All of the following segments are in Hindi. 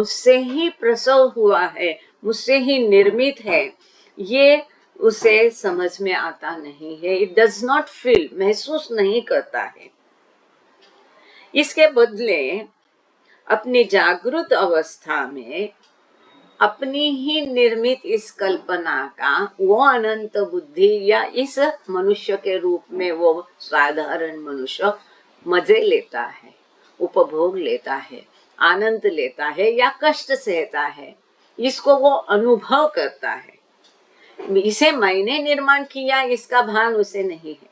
मुझसे ही प्रसव हुआ है, मुझसे ही निर्मित है, ये उसे समझ में आता नहीं है। इट डज नॉट फील, महसूस नहीं करता है। इसके बदले अपनी जागृत अवस्था में अपनी ही निर्मित इस कल्पना का वो अनंत बुद्धि या इस मनुष्य के रूप में वो साधारण मनुष्य मजे लेता है, उपभोग लेता है, आनंद लेता है या कष्ट सहता है, इसको वो अनुभव करता है। इसे मैंने निर्माण किया इसका भान उसे नहीं है,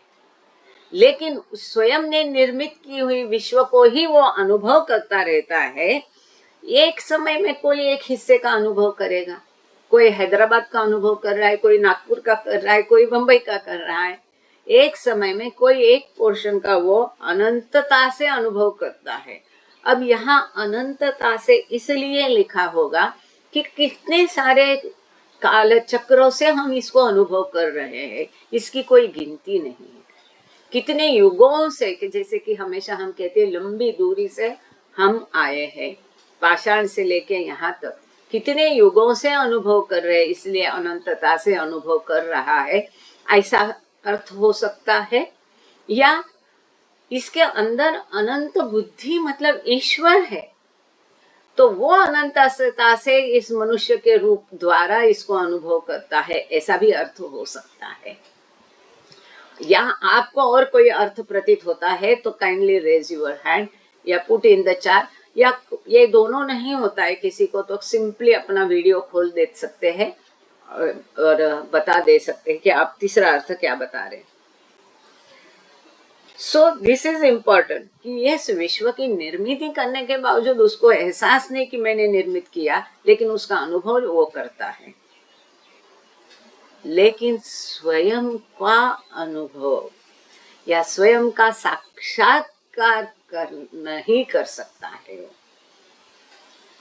लेकिन स्वयं ने निर्मित की हुई विश्व को ही वो अनुभव करता रहता है। एक समय में कोई एक हिस्से का अनुभव करेगा, कोई हैदराबाद का अनुभव कर रहा है, कोई नागपुर का कर रहा है, कोई बंबई का कर रहा है। एक समय में कोई एक पोर्शन का वो अनंतता से अनुभव करता है। अब यहाँ अनंतता से इसलिए लिखा होगा कि कितने सारे काल चक्रों से हम इसको अनुभव कर रहे हैं, इसकी कोई गिनती नहीं है। कितने युगों से, कि जैसे कि हमेशा हम कहते हैं लंबी दूरी से हम आए हैं, पाषाण से लेके यहाँ तक कितने युगों से अनुभव कर रहे हैं, इसलिए अनंतता से अनुभव कर रहा है, ऐसा अर्थ हो सकता है। या इसके अंदर अनंत बुद्धि मतलब ईश्वर है, तो वो अनंतता से इस मनुष्य के रूप द्वारा इसको अनुभव करता है, ऐसा भी अर्थ हो सकता है। या आपको और कोई अर्थ प्रतीत होता है तो काइंडली रेज योर हैंड या पुट इन द चार्ट, या ये दोनों नहीं होता है किसी को तो सिंपली अपना वीडियो खोल दे सकते हैं और बता दे सकते हैं कि आप तीसरा अर्थ क्या बता रहे हैं। सो दिस इज इम्पोर्टेंट कि ये विश्व की निर्मित करने के बावजूद उसको एहसास नहीं कि मैंने निर्मित किया, लेकिन उसका अनुभव वो करता है। लेकिन स्वयं का अनुभव या स्वयं का साक्षात्कार नहीं कर सकता है,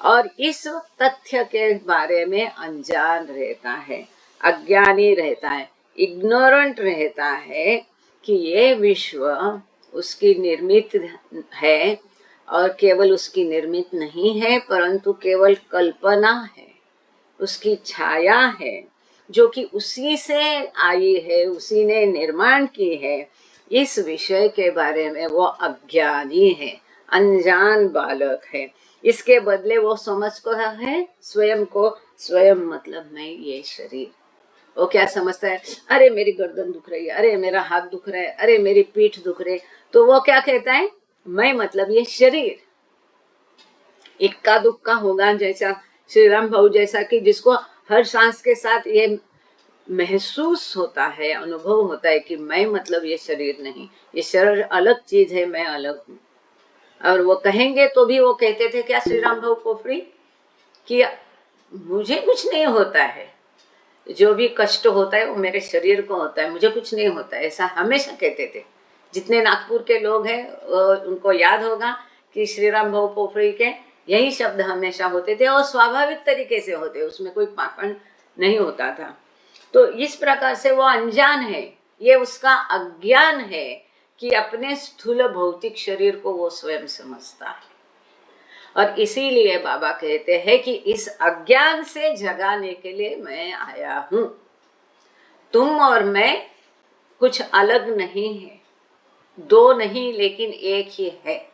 और इस तथ्य के बारे में अनजान रहता है, अज्ञानी रहता है, इग्नोरेंट रहता है कि ये विश्व उसकी निर्मित है, और केवल उसकी निर्मित नहीं है परंतु केवल कल्पना है, उसकी छाया है, जो कि उसी से आई है, उसी ने निर्माण की है। इस विषय के बारे में वो अज्ञानी है, अनजान बालक है। इसके बदले वो समझता है स्वयं को, स्वयं मतलब मैं ये शरीर। वो क्या समझता है, अरे मेरी गर्दन दुख रही है, अरे मेरा हाथ दुख रहा है, अरे मेरी पीठ दुख रही है, तो वो क्या कहता है, मैं मतलब ये शरीर। इक्का दुक्का होगा, जैसा श्री राम भाऊ जैसा कि जिसको हर सांस के साथ ये महसूस होता है, अनुभव होता है कि मैं मतलब ये शरीर नहीं, ये शरीर अलग चीज है, मैं अलग हूँ। और वो कहेंगे तो भी वो कहते थे क्या श्री राम भाऊ पोफरी कि मुझे कुछ नहीं होता है, जो भी कष्ट होता है वो मेरे शरीर को होता है, मुझे कुछ नहीं होता है, ऐसा हमेशा कहते थे। जितने नागपुर के लोग हैं उनको याद होगा कि श्री राम भाऊ पोफरी के यही शब्द हमेशा होते थे, और स्वाभाविक तरीके से होते, उसमें कोई पाखंड नहीं होता था। तो इस प्रकार से वो अनजान है, ये उसका अज्ञान है कि अपने स्थूल भौतिक शरीर को वो स्वयं समझता है। और इसीलिए बाबा कहते हैं कि इस अज्ञान से जगाने के लिए मैं आया हूं। तुम और मैं कुछ अलग नहीं है, दो नहीं लेकिन एक ही है।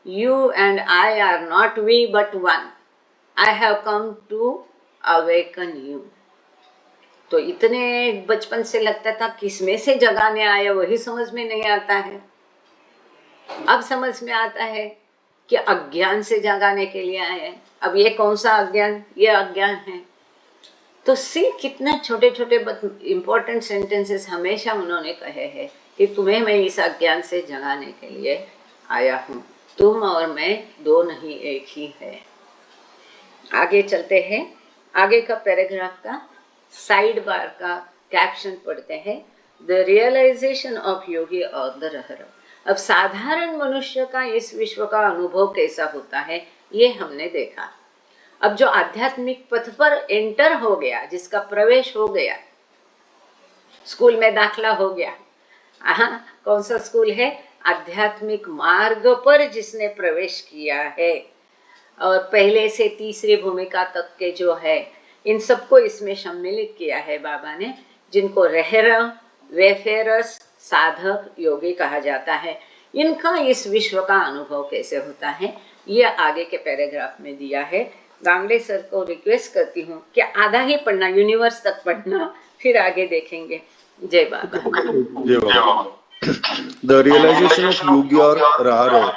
You and I are not we but one. I have come to awaken you. तो इतने बचपन से लगता था किसमें से जगाने आया, वही समझ में नहीं आता है। अब समझ में आता है कि अज्ञान से जगाने के लिए आए हैं। अब ये कौन सा अज्ञान, ये अज्ञान है। तो सी कितने छोटे छोटे इंपॉर्टेंट सेंटेंसेस हमेशा उन्होंने कहे हैं कि तुम्हें मैं इस अज्ञान से जगाने के लिए आया हूँ। तुम और मैं दो नहीं एक ही है। आगे चलते हैं, आगे का पैराग्राफ का साइड बार का कैप्शन पढ़ते हैं, द रियलाइजेशन ऑफ योगी और द रहर। अब साधारण मनुष्य का इस विश्व का अनुभव कैसा होता है ये हमने देखा। अब जो आध्यात्मिक पथ पर एंटर हो गया, जिसका प्रवेश हो गया, स्कूल में दाखला हो गया, कौन सा स्कूल है, आध्यात्मिक मार्ग पर जिसने प्रवेश किया है, और पहले से तीसरी भूमिका तक के जो है इन सबको इसमें सम्मिलित किया है बाबा ने, जिनको रहरव, वेफेरस, साधक, योगी कहा जाता है। इनका इस विश्व का अनुभव कैसे होता है ये आगे के पैराग्राफ में दिया है। गांगड़े सर को रिक्वेस्ट करती हूँ कि आधा ही पढ़ना, यूनिवर्स तक पढ़ना, फिर आगे देखेंगे। जय बाबा। जय बाबा। The realization of yogi or raharav,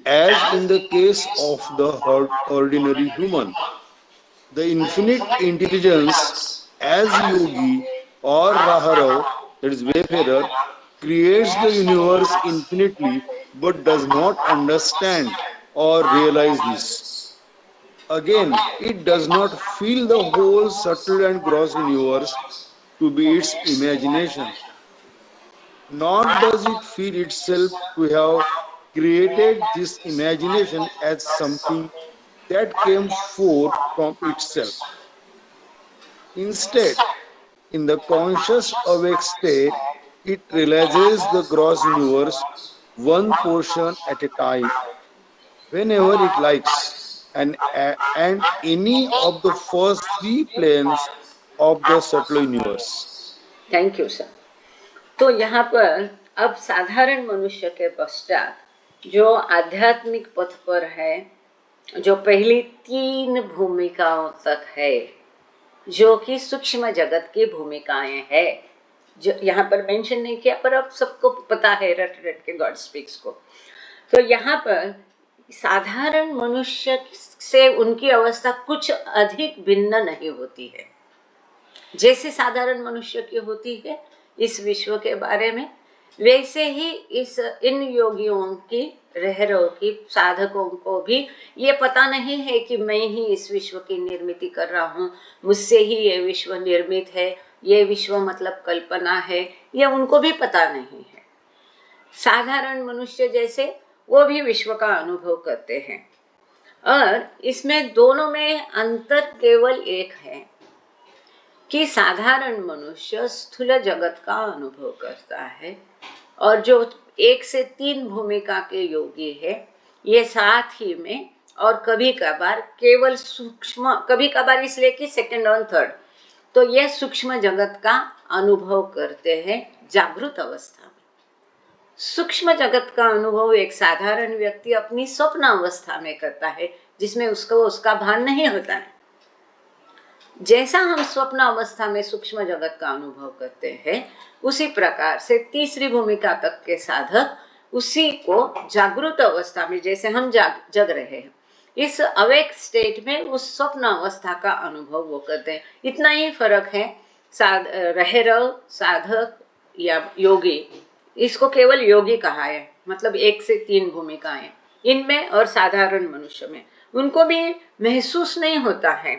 as in the case of the ordinary human, the infinite intelligence as yogi or raharav, that is wayfarer, creates the universe infinitely but does not understand or realize this. Again, it does not feel the whole subtle and gross universe to be its imagination, nor does it feel itself to have created this imagination as something that came forth from itself. Instead, in the conscious awake state, it realizes the gross universe one portion at a time, whenever it likes, and any of the first three planes of the subtle universe. Thank you sir. तो यहाँ पर अब साधारण मनुष्य के पश्चात जो आध्यात्मिक पथ पर है, जो पहली 3 भूमिकाओं तक है, जो कि सूक्ष्म जगत की भूमिकाएं है, जो यहाँ पर मेंशन नहीं किया पर अब सबको पता है रट रट के गॉड स्पीक्स को। तो यहाँ पर साधारण मनुष्य से उनकी अवस्था कुछ अधिक भिन्न नहीं होती है। जैसे साधारण मनुष्य की होती है इस विश्व के बारे में, वैसे ही इन योगियों की, रहरों की, साधकों को भी ये पता नहीं है कि मैं ही इस विश्व की निर्मित कर रहा हूँ, मुझसे ही ये विश्व निर्मित है, ये विश्व मतलब कल्पना है, ये उनको भी पता नहीं है। साधारण मनुष्य जैसे वो भी विश्व का अनुभव करते हैं, और इसमें दोनों में अंतर केवल एक है कि साधारण मनुष्य स्थूल जगत का अनुभव करता है, और जो 1 से 3 भूमिका के योगी है ये साथ ही में, और कभी कभार केवल सूक्ष्म, कभी कभार इसलिए कि सेकंड और थर्ड, तो ये सूक्ष्म जगत का अनुभव करते हैं जागृत अवस्था में। सूक्ष्म जगत का अनुभव एक साधारण व्यक्ति अपनी स्वप्न अवस्था में करता है, जिसमें उसको उसका भान नहीं होता है। जैसा हम स्वप्न अवस्था में सूक्ष्म जगत का अनुभव करते हैं, उसी प्रकार से तीसरी भूमिका तक के साधक उसी को जागृत अवस्था में, जैसे हम जग रहे हैं, इस अवेक स्टेट में उस स्वप्न अवस्था का अनुभव वो करते हैं। इतना ही फर्क है। रहरव, साधक या योगी, इसको केवल योगी कहा है, मतलब 1 से 3 भूमिकाएं इनमें, और साधारण मनुष्य में उनको भी महसूस नहीं होता है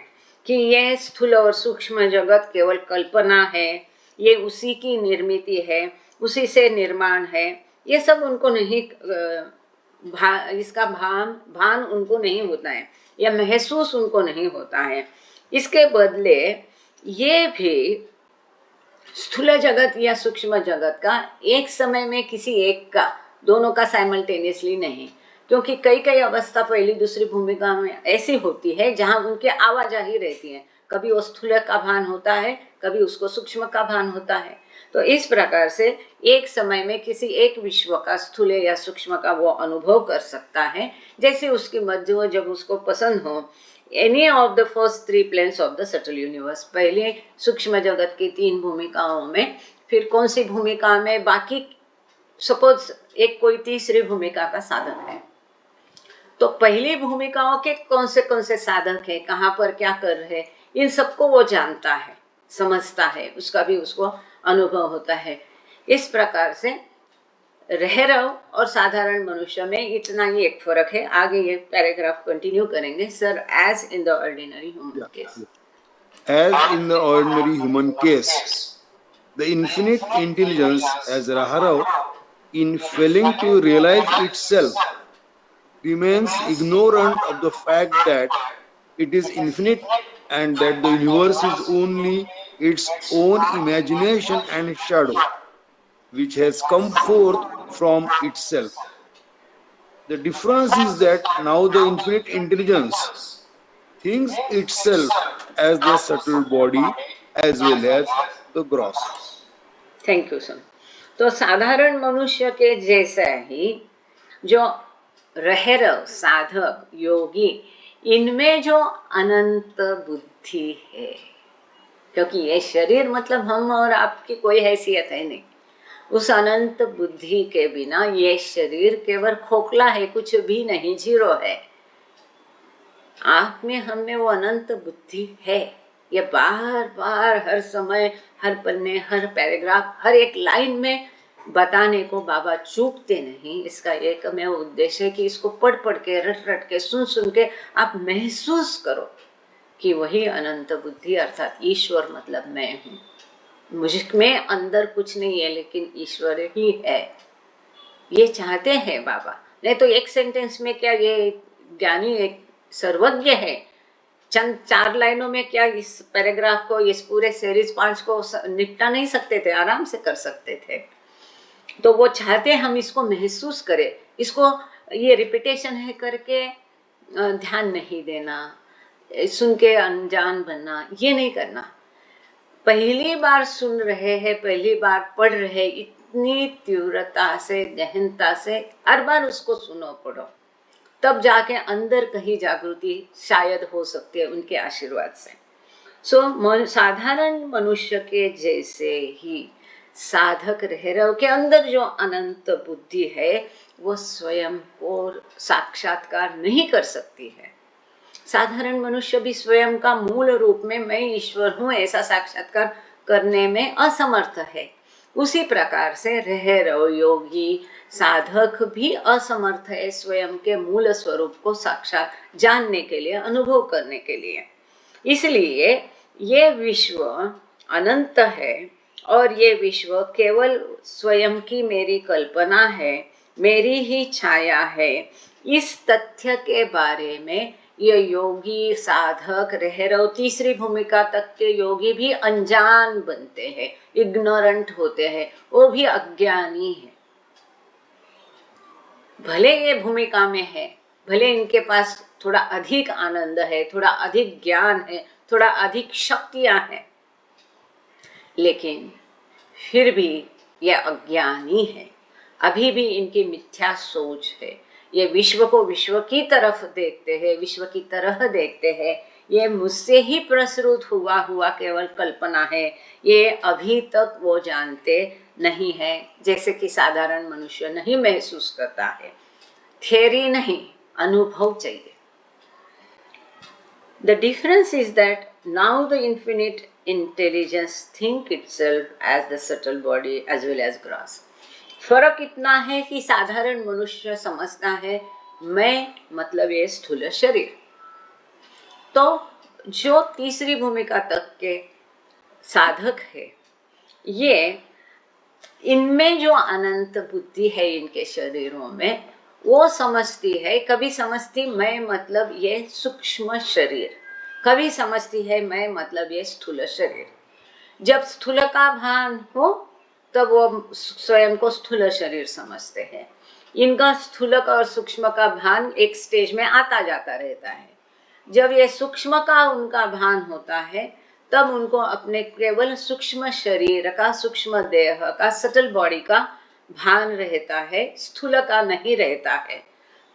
कि ये स्थूल और सूक्ष्म जगत केवल कल्पना है, ये उसी की निर्मित है, उसी से निर्माण है। ये सब उनको नहीं, इसका भान उनको नहीं होता है, या महसूस उनको नहीं होता है। इसके बदले ये भी स्थूल जगत या सूक्ष्म जगत का एक समय में किसी एक का, दोनों का साइमल्टेनियसली नहीं, क्योंकि कई अवस्था पहली दूसरी भूमिका में ऐसी होती है जहां उनके आवाजाही रहती है। कभी वो स्थूल का भान होता है, कभी उसको सूक्ष्म का भान होता है। तो इस प्रकार से एक समय में किसी एक विश्व का स्थूल या सूक्ष्म का वो अनुभव कर सकता है, जैसे उसकी मर्जी हो, जब उसको पसंद हो। Any of the first 3 planes of the subtle universe, पहले सूक्ष्म जगत की 3 भूमिकाओं में, फिर कौन सी भूमिका में, बाकी सपोज एक कोई तीसरी भूमिका का साधक है, तो पहली भूमिकाओं के कौन से साधक है, कहाँ पर क्या कर रहे हैं, इन सबको वो जानता है, समझता है, उसका भी उसको अनुभव होता है। इस प्रकार से रहरव और साधारण मनुष्य में इतना ही एक फर्क है। आगे ये पैराग्राफ कंटिन्यू करेंगे sir. As in the ordinary human case, as in the ordinary human case, the infinite intelligence as Raharav, in failing to realize itself, remains ignorant of the fact that it is infinite and that the universe is only its own imagination and shadow, which has come forth from itself. The difference is that now the infinite intelligence thinks itself as the subtle body as well as the gross. Thank you sir. तो साधारण मनुष्य के जैसा ही जो रहर साधक योगी, इनमें जो अनंत बुद्धि है, क्योंकि ये शरीर मतलब हम और आपकी कोई हैसियत है नहीं, उस अनंत बुद्धि के बिना ये शरीर केवल खोखला है, कुछ भी नहीं, जीरो है। आप में हम में वो अनंत बुद्धि है। ये बार बार हर समय, हर पन्ने, हर पैराग्राफ, हर एक लाइन में बताने को बाबा चूकते नहीं। इसका एकमेव उद्देश्य है कि इसको पढ़ पढ़ के, रट रट के, सुन सुन के आप महसूस करो कि वही अनंत बुद्धि अर्थात ईश्वर मतलब मैं हूँ। मुझ में अंदर कुछ नहीं है, लेकिन ईश्वर ही है। ये चाहते हैं बाबा। नहीं तो एक सेंटेंस में क्या ये ज्ञानी एक सर्वज्ञ है, चंद 4 लाइनों में क्या इस पैराग्राफ को, इस पूरे सीरीज 5 को निपटा नहीं सकते थे, आराम से कर सकते थे। तो वो चाहते हम इसको महसूस करें, इसको ये रिपीटेशन है करके ध्यान नहीं देना, सुन के अनजान बनना, ये नहीं करना। पहली बार सुन रहे हैं, पहली बार पढ़ रहे, इतनी तीव्रता से, गहनता से हर बार उसको सुनो, पढ़ो, तब जाके अंदर कहीं जागृति शायद हो सकती है उनके आशीर्वाद से। साधारण मनुष्य के जैसे ही साधक रहर के अंदर जो अनंत बुद्धि है, वो स्वयं को साक्षात्कार नहीं कर सकती है। साधारण मनुष्य भी स्वयं का मूल रूप में मैं ईश्वर हूँ ऐसा साक्षात्कार करने में असमर्थ है। उसी प्रकार से रहर योगी साधक भी असमर्थ है स्वयं के मूल स्वरूप को साक्षात जानने के लिए, अनुभव करने के लिए। इसलिए ये विश्व अनंत है और ये विश्व केवल स्वयं की मेरी कल्पना है, मेरी ही छाया है। इस तथ्य के बारे में ये योगी साधक रहर, तीसरी भूमिका तक के योगी भी अनजान बनते हैं, इग्नोरेंट होते हैं, वो भी अज्ञानी है। भले ये भूमिका में है, भले इनके पास थोड़ा अधिक आनंद है, थोड़ा अधिक ज्ञान है, थोड़ा अधिक शक्तियां हैं, लेकिन फिर भी ये अज्ञानी है। अभी भी इनकी मिथ्या सोच है। ये विश्व को विश्व की तरफ देखते हैं, विश्व की तरह देखते हैं। ये मुझसे ही प्रसृत हुआ हुआ केवल कल्पना है, ये अभी तक वो जानते नहीं है, जैसे कि साधारण मनुष्य नहीं महसूस करता है। थियरी नहीं, अनुभव चाहिए। The difference is that now the infinite intelligence think itself as the subtle body as well as gross. फर्क इतना है कि साधारण मनुष्य समझता है मैं मतलब ये स्थूल शरीर। तो जो तीसरी भूमिका तक के साधक है, ये इनमें जो अनंत बुद्धि है इनके शरीरों में, वो समझती है, कभी समझती मैं मतलब ये सूक्ष्म शरीर, कभी समझती है मैं मतलब ये स्थूल शरीर। जब स्थूल का भान हो तब वो स्वयं को स्थूल शरीर समझते हैं। इनका स्थूल और सूक्ष्म का भान एक स्टेज में आता जाता रहता है। जब ये सूक्ष्म का उनका भान होता है, तब उनको अपने केवल सूक्ष्म शरीर का, सूक्ष्म देह का, सटल बॉडी का भान रहता है, स्थूल का नहीं रहता है।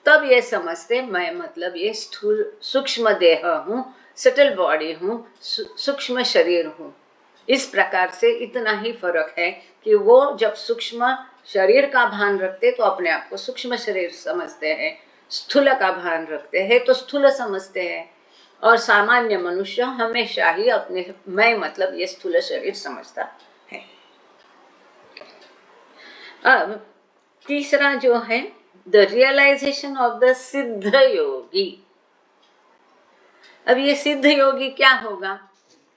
तब ये समझते मैं मतलब ये स्थूल सूक्ष्म देह हूँ, सटल बॉडी हूँ, सूक्ष्म शरीर हूँ। इस प्रकार से इतना ही फर्क है कि वो जब सूक्ष्म शरीर का भान रखते तो अपने आप को सूक्ष्म शरीर समझते हैं, स्थूल का भान रखते हैं तो स्थूल समझते हैं, और सामान्य मनुष्य हमेशा ही अपने मैं मतलब ये स्थूल शरीर समझता है। अब तीसरा जो है द रियलाइजेशन ऑफ द सिद्ध योगी। अब ये सिद्ध योगी क्या होगा,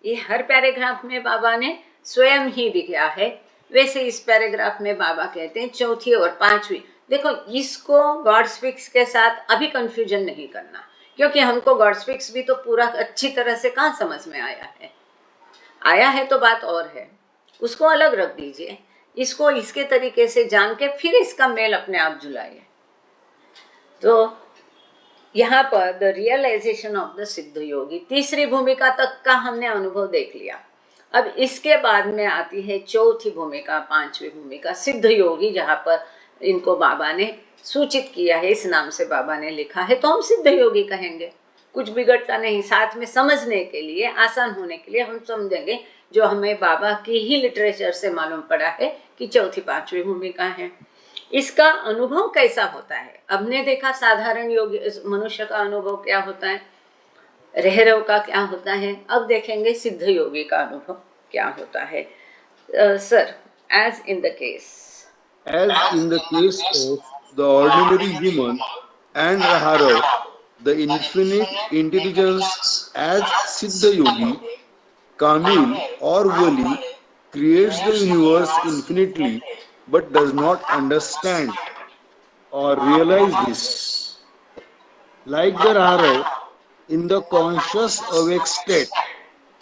ये हर पैराग्राफ में बाबा ने स्वयं ही दिखाया है। वैसे इस पैराग्राफ में बाबा कहते हैं चौथी और पांचवी। देखो, इसको गॉड स्पीक्स के साथ अभी कंफ्यूजन नहीं करना, क्योंकि हमको गॉड स्पीक्स भी तो पूरा अच्छी तरह से कहाँ समझ में आया है तो बात और है, उसको अलग रख दीजिए। इसको इसके तरीके से जान के फिर इसका मेल अपने आप जुलाइए। तो यहाँ पर द रियलाइजेशन ऑफ द सिद्ध योगी, तीसरी भूमिका तक का हमने अनुभव देख लिया। अब इसके बाद में आती है चौथी भूमिका, पांचवी भूमिका, सिद्ध योगी, जहाँ पर इनको बाबा ने सूचित किया है, इस नाम से बाबा ने लिखा है, तो हम सिद्ध योगी कहेंगे। कुछ बिगड़ता नहीं, साथ में समझने के लिए, आसान होने के लिए हम समझेंगे जो हमें बाबा की ही लिटरेचर से मालूम पड़ा है कि चौथी पांचवी भूमिका है। इसका अनुभव कैसा होता है? हमने देखा साधारण योगी मनुष्य का अनुभव क्या होता है, रहरव का क्या होता है, अब देखेंगे सिद्ध योगी का अनुभव क्या होता है। Sir, as in the case of the ordinary human and Raharav, the infinite intelligence as Siddha Yogi, Kamil or Wali creates the universe infinitely but does not understand or realize this. Like the Raharav, in the conscious awake state,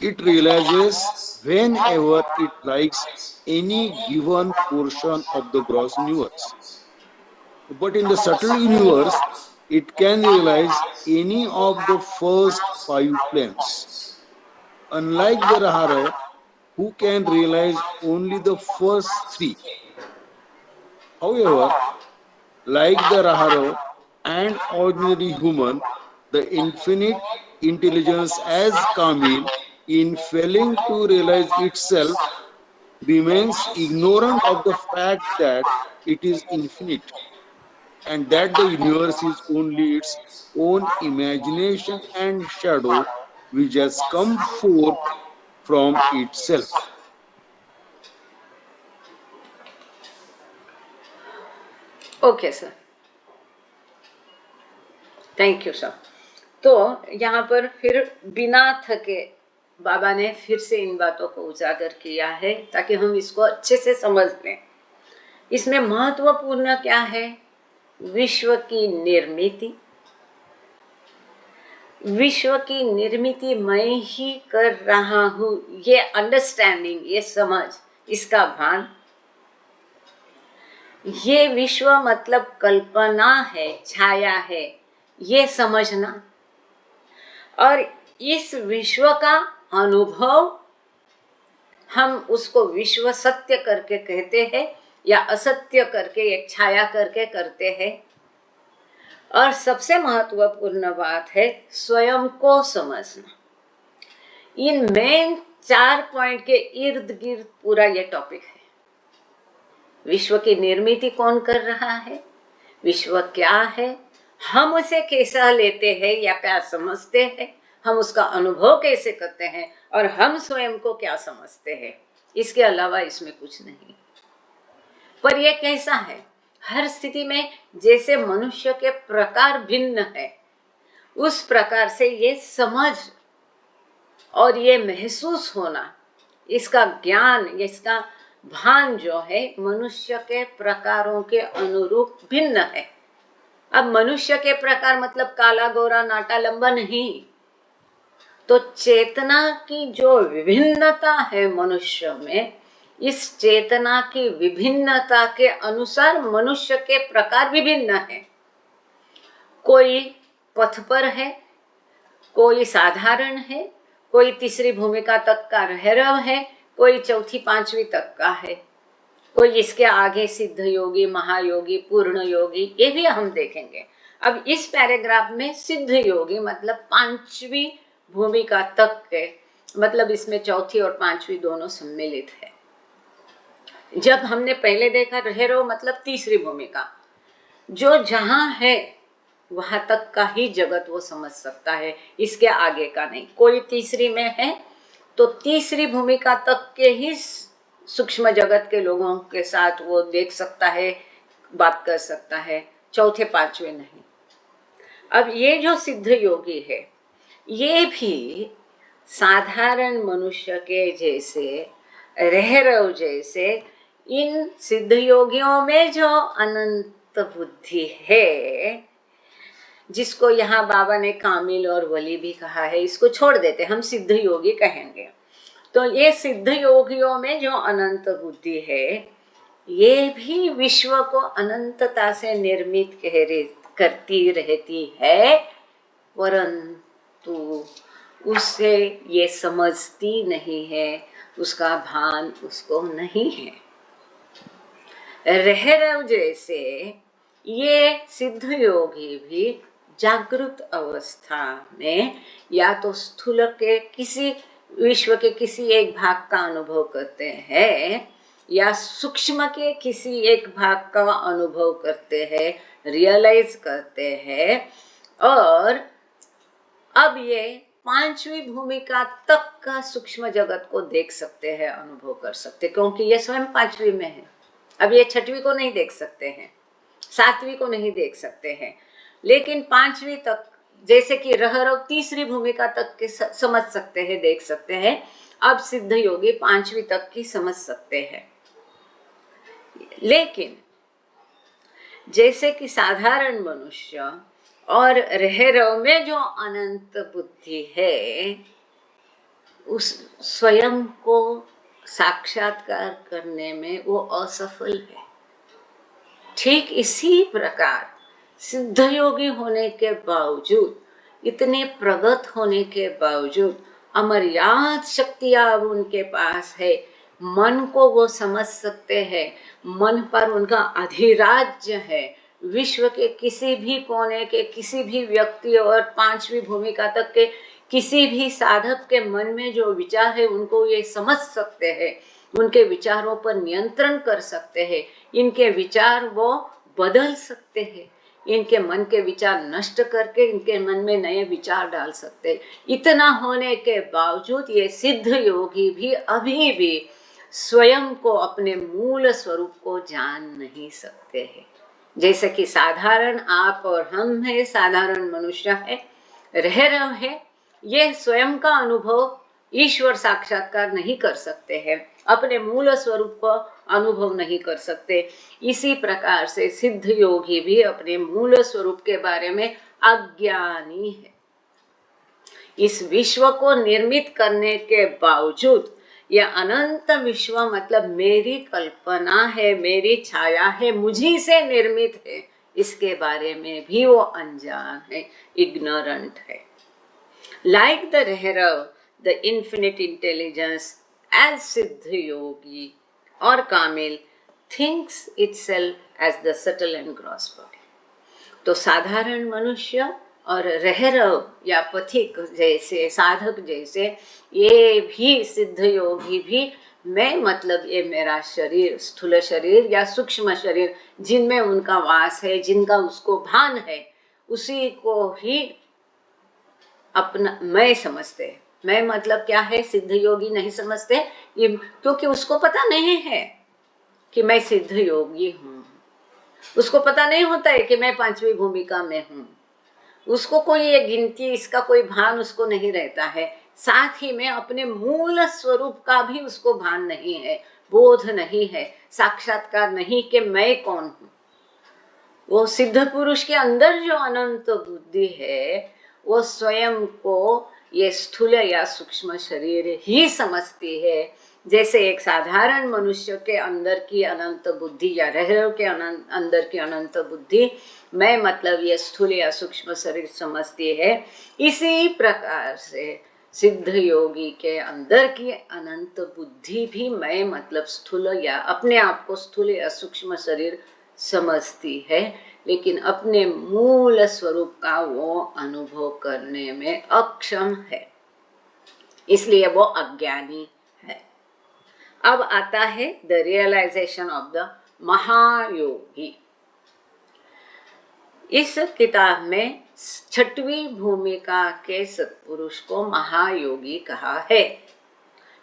it realizes whenever it likes any given portion of the gross universe. But in the subtle universe, it can realize any of the first five planes. Unlike the Rahara, who can realize only the first three. However, like the Rahara and ordinary human, the infinite intelligence as Kamil, in failing to realize itself, remains ignorant of the fact that it is infinite and that the universe is only its own imagination and shadow which has come forth from itself. Okay sir, thank you sir. तो यहाँ पर फिर बिना थके बाबा ने फिर से इन बातों को उजागर किया है ताकि हम इसको अच्छे से समझ लें। इसमें महत्वपूर्ण क्या है? विश्व की निर्मिति, विश्व की निर्मिति मैं ही कर रहा हूँ, ये अंडरस्टैंडिंग, ये समझ, इसका भान। ये विश्व मतलब कल्पना है, छाया है, ये समझना। और इस विश्व का अनुभव हम उसको विश्व सत्य करके कहते हैं या असत्य करके, एक छाया करके करते हैं। और सबसे महत्वपूर्ण बात है स्वयं को समझना। इन मेन 4 पॉइंट के इर्द गिर्द पूरा ये टॉपिक है। विश्व की निर्मिति कौन कर रहा है, विश्व क्या है, हम उसे कैसा लेते हैं या क्या समझते हैं, हम उसका अनुभव कैसे करते हैं, और हम स्वयं को क्या समझते हैं। इसके अलावा इसमें कुछ नहीं। पर यह कैसा है? हर स्थिति में जैसे मनुष्य के प्रकार भिन्न है, उस प्रकार से ये समझ और ये महसूस होना, इसका ज्ञान, इसका भान जो है मनुष्य के प्रकारों के अनुरूप भिन्न है। अब मनुष्य के प्रकार मतलब काला गोरा नाटा लंबा नहीं, तो चेतना की जो विभिन्नता है मनुष्य में, इस चेतना की विभिन्नता के अनुसार मनुष्य के प्रकार विभिन्न है। कोई पथ पर है, कोई साधारण है, कोई तीसरी भूमिका तक का रहरव है, कोई चौथी पांचवी तक का है, कोई इसके आगे सिद्ध योगी, महायोगी, पूर्ण योगी, ये भी हम देखेंगे। अब इस पैराग्राफ में सिद्ध योगी मतलब पांचवी भूमिका तक के, मतलब इसमें चौथी और पांचवी दोनों सम्मिलित है। जब हमने पहले देखा रहरव मतलब तीसरी भूमिका, जो जहां है वहां तक का ही जगत वो समझ सकता है, इसके आगे का नहीं। कोई तीसरी में है तो तीसरी भूमिका तक के ही सूक्ष्म जगत के लोगों के साथ वो देख सकता है, बात कर सकता है, चौथे पांचवे नहीं। अब ये जो सिद्ध योगी है, ये भी साधारण मनुष्य के जैसे, रहरव जैसे, इन सिद्ध योगियों में जो अनंत बुद्धि है, जिसको यहाँ बाबा ने कामिल और वली भी कहा है, इसको छोड़ देते, हम सिद्ध योगी कहेंगे। तो ये सिद्ध योगियों में जो अनंत बुद्धि है, ये भी विश्व को अनंतता से निर्मित करती रहती है, परंतु उससे ये समझती नहीं है, उसका भान उसको नहीं है। रहरव जैसे ये सिद्ध योगी भी जागृत अवस्था में या तो स्थूल के किसी विश्व के किसी एक भाग का अनुभव करते हैं या सूक्ष्म के किसी एक भाग का अनुभव करते हैं, रियलाइज करते हैं, और अब ये पांचवी भूमिका तक का सूक्ष्म जगत को देख सकते हैं, अनुभव कर सकते हैं, क्योंकि ये स्वयं पांचवी में है। अब ये छठवीं को नहीं देख सकते हैं, सातवीं को नहीं देख सकते हैं, लेकिन पांचवी तक, जैसे कि रहरव तीसरी भूमिका तक के समझ सकते हैं, देख सकते हैं। अब सिद्ध योगी पांचवी तक की समझ सकते हैं। लेकिन जैसे कि साधारण मनुष्य और रहरव में जो अनंत बुद्धि है, उस स्वयं को साक्षात्कार करने में वो असफल है। ठीक इसी प्रकार सिद्ध योगी होने के बावजूद, इतने प्रगत होने के बावजूद, अमर्याद शक्तियां अब उनके पास है, मन को वो समझ सकते हैं, मन पर उनका अधिराज्य है, विश्व के किसी भी कोने के किसी भी व्यक्ति और पांचवी भूमिका तक के किसी भी साधक के मन में जो विचार है उनको ये समझ सकते हैं, उनके विचारों पर नियंत्रण कर सकते हैं, इनके विचार वो बदल सकते हैं, इनके मन के विचार नष्ट करके इनके मन में नए विचार डाल सकते हैं। इतना होने के बावजूद ये सिद्ध योगी भी अभी भी स्वयं को, अपने मूल स्वरूप को जान नहीं सकते हैं। जैसे कि साधारण आप और हम है, साधारण मनुष्य है, रह रहे हैं, ये स्वयं का अनुभव, ईश्वर साक्षात्कार नहीं कर सकते हैं, अपने मूल स्वरूप को अनुभव नहीं कर सकते। इसी प्रकार से सिद्ध योगी भी अपने मूल स्वरूप के बारे में अज्ञानी है। इस विश्व को निर्मित करने के बावजूद यह अनंत विश्व मतलब मेरी कल्पना है, मेरी छाया है, मुझी से निर्मित है, इसके बारे में भी वो अनजान है, इग्नोरेंट है। Like the Raherav, the infinite intelligence, as Siddha Yogi or Kamil thinks itself as the subtle and gross body. तो साधारण मनुष्य और रहरव या पथिक जैसे, साधक जैसे, ये भी सिद्ध योगी भी मैं मतलब ये मेरा शरीर, स्थूल शरीर या सूक्ष्म शरीर, जिनमें उनका वास है, जिनका उसको भान है, उसी को ही अपना मैं समझते। मैं मतलब क्या है, सिद्ध योगी नहीं समझते, ये क्योंकि उसको पता नहीं है कि मैं सिद्ध योगी हूँ, उसको पता नहीं होता है कि मैं पांचवी भूमिका में हूँ, उसको कोई ये गिनती, इसका कोई भान उसको नहीं रहता है। साथ ही में अपने मूल स्वरूप का भी उसको भान नहीं है, बोध नहीं है, साक्षात्कार नहीं कि मैं कौन हूँ। वो सिद्ध पुरुष के अंदर जो अनंत बुद्धि है, वो स्वयं को ये स्थूल या सूक्ष्म शरीर ही समझती है। जैसे एक साधारण मनुष्य के अंदर की अनंत बुद्धि या रहरव के अंदर की अनंत बुद्धि मैं मतलब ये स्थूल या सूक्ष्म शरीर समझती है, इसी प्रकार से सिद्ध योगी के अंदर की अनंत बुद्धि भी मैं मतलब स्थूल या अपने आप को स्थूल या सूक्ष्म शरीर समझती है, लेकिन अपने मूल स्वरूप का वो अनुभव करने में अक्षम है, इसलिए वो अज्ञानी है। अब आता है द रियलाइजेशन ऑफ द महायोगी। इस किताब में छठवीं भूमिका के सत्पुरुष को महायोगी कहा है।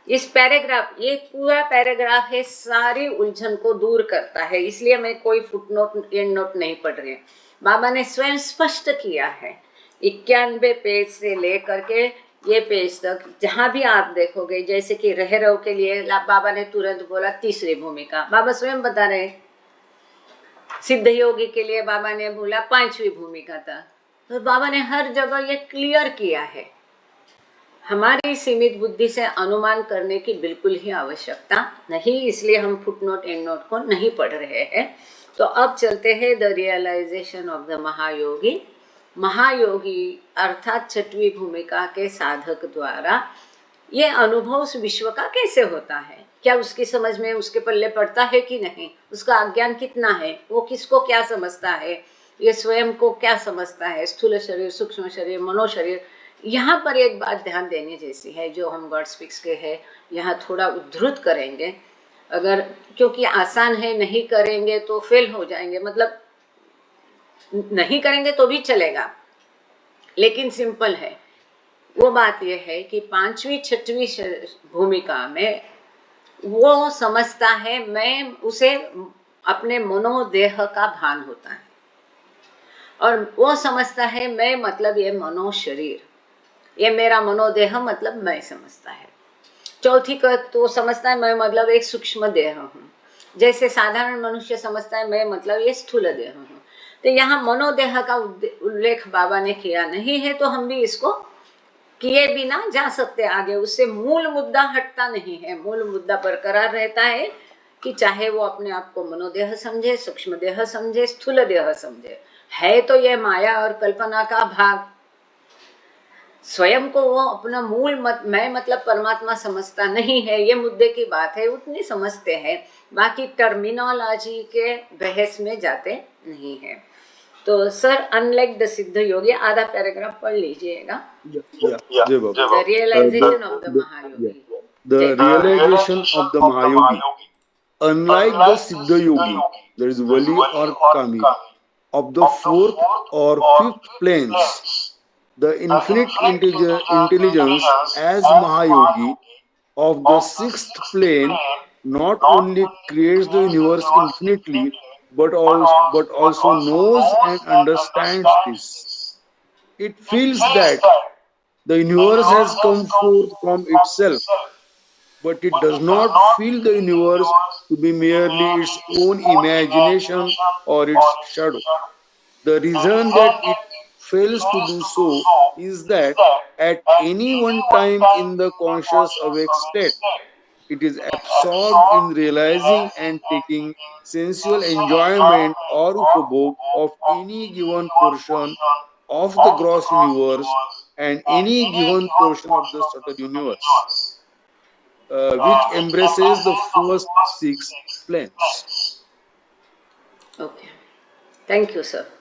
इस पैराग्राफ, ये पूरा पैराग्राफ है, सारी उलझन को दूर करता है, इसलिए मैं कोई फुटनोट एंड नोट नहीं पढ़ रही। बाबा ने स्वयं स्पष्ट किया है, 91 पेज से लेकर के ये पेज तक जहां भी आप देखोगे, जैसे कि रहरव के लिए बाबा ने तुरंत बोला तीसरी भूमिका, बाबा स्वयं बता रहे। सिद्ध योगी के लिए बाबा ने बोला पांचवी भूमिका था, तो बाबा ने हर जगह ये क्लियर किया है। हमारी सीमित बुद्धि से अनुमान करने की बिल्कुल ही आवश्यकता नहीं, इसलिए हम फुटनोट एंड नोट को नहीं पढ़ रहे हैं। तो अब चलते हैं द रियलाइजेशन ऑफ द महायोगी। महायोगी अर्थात छठवीं भूमिका के साधक द्वारा ये अनुभव उस विश्व का कैसे होता है, क्या उसकी समझ में उसके पल्ले पड़ता है कि नहीं, उसका अज्ञान कितना है, वो किसको क्या समझता है, ये स्वयं को क्या समझता है, स्थूल शरीर, सूक्ष्म शरीर, मनोशरीर। यहाँ पर एक बात ध्यान देने जैसी है जो हम गॉड स्पीक्स के है यहाँ थोड़ा उद्धृत करेंगे, अगर क्योंकि आसान है, नहीं करेंगे तो फेल हो जाएंगे, मतलब नहीं करेंगे तो भी चलेगा लेकिन सिंपल है। वो बात यह है कि पांचवी छठवीं भूमिका में वो समझता है, मैं उसे अपने मनोदेह का भान होता है और वो समझता है मैं मतलब ये मनो शरीर, ये मेरा मनोदेह मतलब मैं समझता है। चौथी का तो समझता है मैं मतलब एक सूक्ष्म देह हूँ, जैसे साधारण मनुष्य समझता है मैं मतलब ये स्थूल देह हूँ। तो यहाँ मनोदेह का उल्लेख बाबा ने किया नहीं है, तो हम भी इसको किए बिना जा सकते आगे, उससे मूल मुद्दा हटता नहीं है, मूल मुद्दा बरकरार रहता है कि चाहे वो अपने आप को मनोदेह समझे, सूक्ष्म देह समझे, स्थूल देह समझे, है तो ये माया और कल्पना का भाग। स्वयं को वो अपना मूल मैं मतलब परमात्मा समझता नहीं है, ये मुद्दे की बात है, उतनी समझते हैं, बाकी टर्मिनोलॉजी के बहस में जाते नहीं है। तो सर अनलाइक द सिद्ध योगी, आधा पैराग्राफ पढ़ लीजिएगा। Jai Baba. The realization of the Yeah. Mahayogi. The realization of the Mahayogi, unlike the Siddha Yogi, that is Vali or Kami, of the fourth or fifth planes, the infinite intelligence as Mahayogi of the sixth plane not only creates the universe infinitely, but also knows and understands this. It feels that the universe has come forth from itself, but it does not feel the universe to be merely its own imagination or its shadow. The reason that it fails to do so is that at any one time in the conscious awake state, it is absorbed in realizing and taking sensual enjoyment or upabhog of any given portion of the gross universe and any given portion of the subtle universe, which embraces the first six planes. Okay, thank you sir.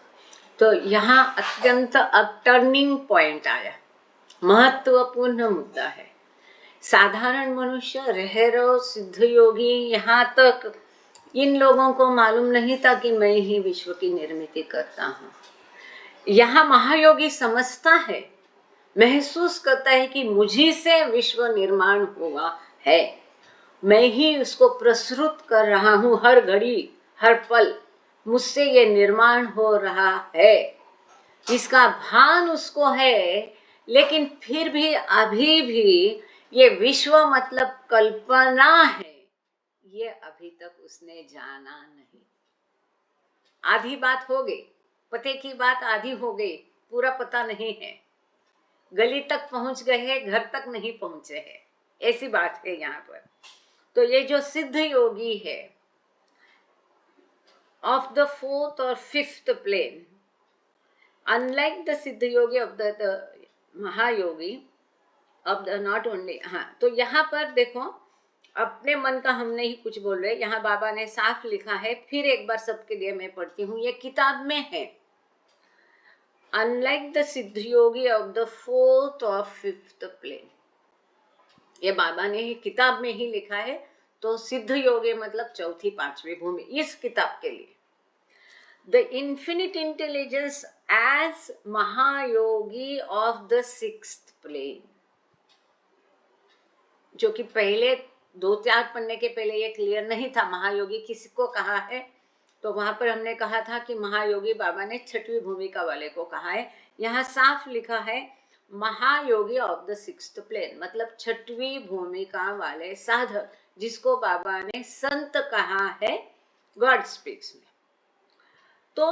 तो यहाँ अत्यंत अब टर्निंग पॉइंट आया, महत्वपूर्ण मुद्दा है। साधारण मनुष्य, रहरो, सिद्ध योगी, यहाँ तक इन लोगों को मालूम नहीं था कि मैं ही विश्व की निर्मिति करता हूँ। यहाँ महायोगी समझता है, महसूस करता है कि मुझी से विश्व निर्माण हुआ है, मैं ही उसको प्रसृत कर रहा हूँ, हर घड़ी हर पल मुझसे ये निर्माण हो रहा है, इसका भान उसको है। लेकिन फिर भी अभी भी ये विश्व मतलब कल्पना है, ये अभी तक उसने जाना नहीं। आधी बात हो गई, पते की बात आधी हो गई, पूरा पता नहीं है, गली तक पहुंच गए हैं, घर तक नहीं पहुंचे हैं, ऐसी बात है यहाँ पर। तो ये जो सिद्ध योगी है ऑफ द फोर्थ और फिफ्थ प्लेन, अनलाइक द सिद्ध योगी ऑफ द महायोगी ऑफ द नॉट ओनली, हाँ, तो यहाँ पर देखो अपने मन का हम नहीं कुछ बोल रहे, यहाँ बाबा ने साफ लिखा है, फिर एक बार सबके लिए मैं पढ़ती हूँ, ये किताब में है। अनलाइक द सिद्ध योगी ऑफ द फोर्थ और फिफ्थ प्लेन, ये बाबा ने ही किताब में ही लिखा है। तो सिद्ध योगी मतलब चौथी पांचवी भूमि इस किताब के लिए। द इन्फिनिट इंटेलिजेंस एज महायोगी ऑफ द सिक्स्थ प्लेन, जो कि पहले 2-4 पन्ने के पहले ये क्लियर नहीं था महायोगी किसको कहा है। तो वहां पर हमने कहा था कि महायोगी बाबा ने छठवीं भूमिका वाले को कहा है। यहाँ साफ लिखा है महायोगी ऑफ द सिक्स्थ प्लेन, मतलब छठवीं भूमिका वाले साधक, जिसको बाबा ने संत कहा है गॉड स्पीक्स में। तो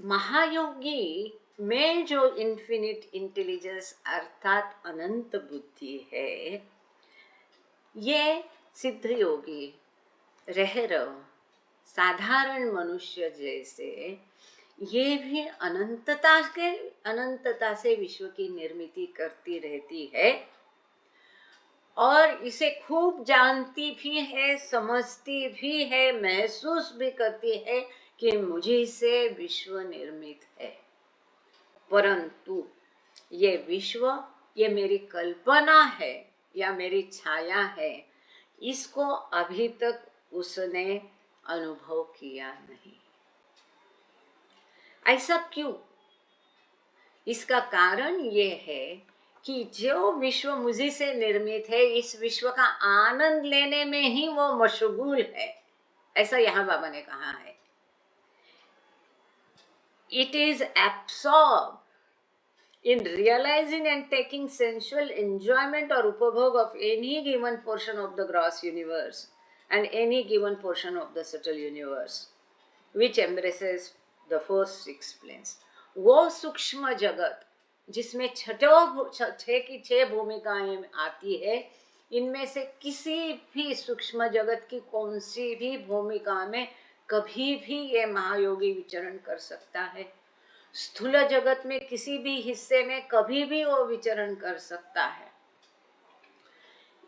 महायोगी में जो इन्फिनिट इंटेलिजेंस अर्थात अनंत बुद्धि है, ये सिद्ध योगी, रहरो, साधारण मनुष्य जैसे ये भी अनंतता से विश्व की निर्मिति करती रहती है और इसे खूब जानती भी है, समझती भी है, महसूस भी करती है कि मुझे से विश्व निर्मित है। परंतु ये विश्व, ये मेरी कल्पना है या मेरी छाया है, इसको अभी तक उसने अनुभव किया नहीं। ऐसा क्यों? इसका कारण ये है कि जो विश्व मुझे से निर्मित है, इस विश्व का आनंद लेने में ही वो मशगूल है। ऐसा यहाँ बाबा ने कहा है। It is absorbed in realizing and taking sensual enjoyment or upabhog of any given portion of the gross universe and any given portion of the subtle universe, which embraces the first six planes. वो सूक्ष्म जगत जिसमें छह की छह भूमिकाएं आती है, इनमें से किसी भी सूक्ष्म जगत की कौन सी भी भूमिका में कभी भी ये महायोगी विचरण कर सकता है। स्थूल जगत में किसी भी हिस्से में कभी भी वो विचरण कर सकता है।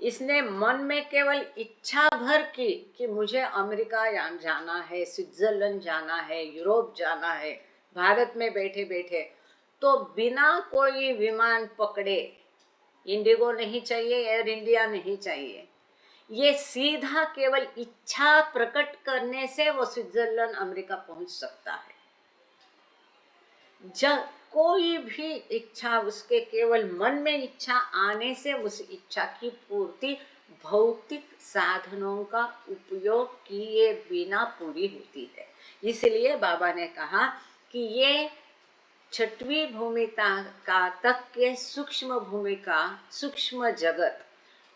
इसने मन में केवल इच्छा भर की कि मुझे अमेरिका जाना है, स्विट्जरलैंड जाना है, यूरोप जाना है, भारत में बैठे बैठे, तो बिना कोई विमान पकड़े, इंडिगो नहीं चाहिए, एयर इंडिया नहीं चाहिए, ये सीधा केवल इच्छा प्रकट करने से वो स्विट्जरलैंड अमेरिका पहुंच सकता है। जब कोई भी इच्छा उसके केवल मन में इच्छा आने से उस इच्छा की पूर्ति भौतिक साधनों का उपयोग किए बिना पूरी होती है। इसलिए बाबा ने कहा कि ये छठवीं भूमिका का तक के सूक्ष्म भूमिका, सूक्ष्म जगत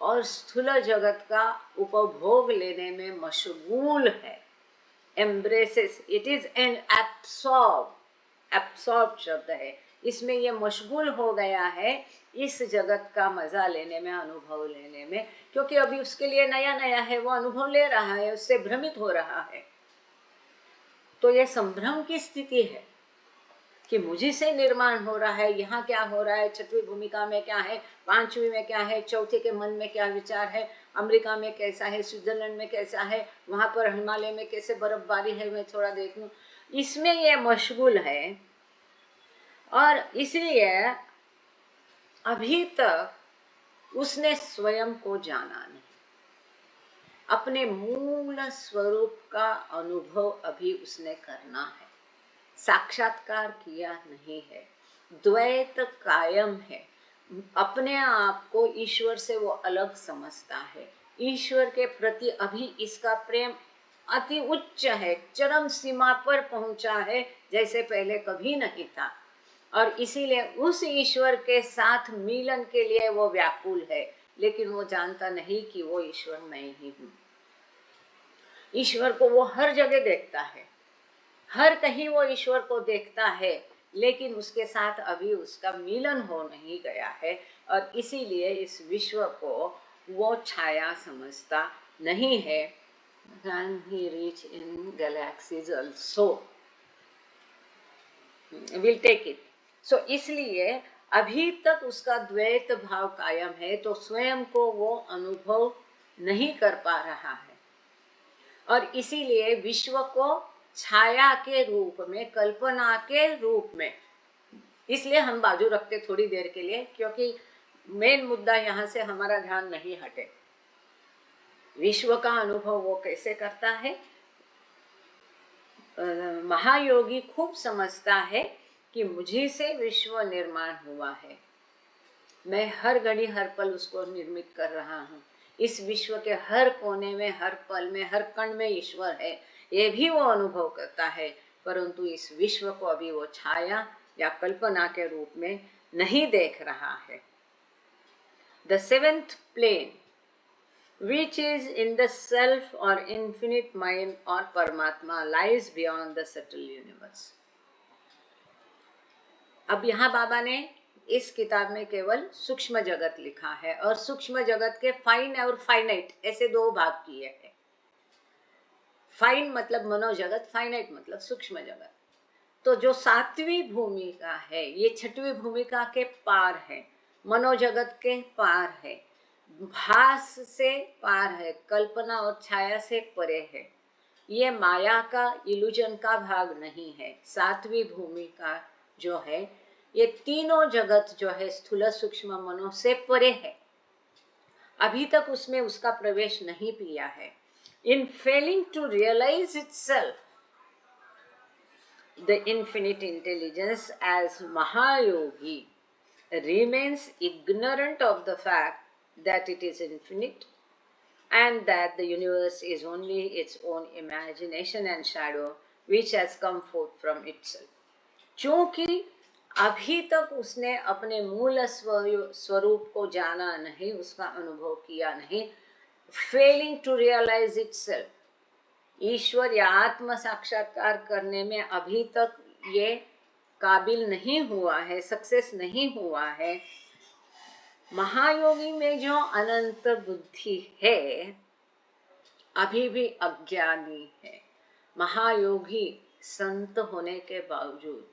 और स्थूल जगत का उपभोग लेने में मशगूल है। Embraces, it is an absorb शब्द है, इसमें ये मशगूल हो गया है इस जगत का मजा लेने में, अनुभव लेने में, क्योंकि अभी उसके लिए नया नया है, वो अनुभव ले रहा है, उससे भ्रमित हो रहा है। तो ये संभ्रम की स्थिति है कि मुझे से निर्माण हो रहा है, यहाँ क्या हो रहा है, छठवीं भूमिका में क्या है, पांचवी में क्या है, चौथे के मन में क्या विचार है, अमेरिका में कैसा है, स्विट्जरलैंड में कैसा है, वहाँ पर हिमालय में कैसे बर्फबारी है, मैं थोड़ा देख लूँ, इसमें ये मशगूल है। और इसलिए अभी तक उसने स्वयं को जाना नहीं, अपने मूल स्वरूप का अनुभव अभी उसने करना है, साक्षात्कार किया नहीं है, द्वैत कायम है, अपने आप को ईश्वर से वो अलग समझता है, ईश्वर के प्रति अभी इसका प्रेम अति उच्च है, चरम सीमा पर पहुंचा है, जैसे पहले कभी नहीं था। और इसीलिए उस ईश्वर के साथ मिलन के लिए वो व्याकुल है, लेकिन वो जानता नहीं कि वो ईश्वर मैं ही हूँ। ईश्वर को वो हर जगह देखता है, हर कहीं वो ईश्वर को देखता है, लेकिन उसके साथ अभी उसका मिलन हो नहीं गया है, और इसीलिए इस विश्व को वो छाया समझता नहीं है। Can he reach in galaxies also? We'll take it. So इसलिए अभी तक उसका द्वैत भाव कायम है, तो स्वयं को वो अनुभव नहीं कर पा रहा है, और इसीलिए विश्व को छाया के रूप में, कल्पना के रूप में, इसलिए हम बाजू रखते थोड़ी देर के लिए, क्योंकि मेन मुद्दा यहाँ से हमारा ध्यान नहीं हटे। विश्व का अनुभव वो कैसे करता है? महायोगी खूब समझता है कि मुझे से विश्व निर्माण हुआ है, मैं हर घड़ी हर पल उसको निर्मित कर रहा हूँ, इस विश्व के हर कोने में, हर पल में, हर कण में ईश्वर है, ये भी वो अनुभव करता है, परंतु इस विश्व को अभी वो छाया या कल्पना के रूप में नहीं देख रहा है। The seventh plane, which is in the self or infinite mind or Paramatma, lies beyond the subtle universe. अब यहाँ बाबा ने इस किताब में केवल सूक्ष्म जगत लिखा है, और सूक्ष्म जगत के फाइन और फाइनाइट ऐसे दो भाग किए हैं। फाइन मतलब मनोजगत, फाइनाइट मतलब सूक्ष्म जगत। तो जो सातवीं भूमिका है ये छठवीं भूमिका के पार है, मनोजगत के पार है, भास से पार है, कल्पना और छाया से परे है। ये माया का, इल्यूजन का भाग नहीं है। सातवीं भूमिका जो है ये तीनों जगत जो है स्थूल सूक्ष्म मनो से परे है, अभी तक उसमें उसका प्रवेश नहीं किया है। In failing to realise itself the infinite intelligence as Mahayogi remains ignorant of the fact that it is infinite and that the universe is only its own imagination and shadow which has come forth from itself. क्योंकि अभी तक उसने अपने मूल स्वरूप को जाना नहीं, उसका अनुभव किया नहीं, फेलिंग टू रियलाइज इटसेल्फ, ईश्वर या आत्म साक्षात्कार करने में अभी तक ये काबिल नहीं हुआ है, सक्सेस नहीं हुआ है। महायोगी में जो अनंत बुद्धि है अभी भी अज्ञानी है। महायोगी संत होने के बावजूद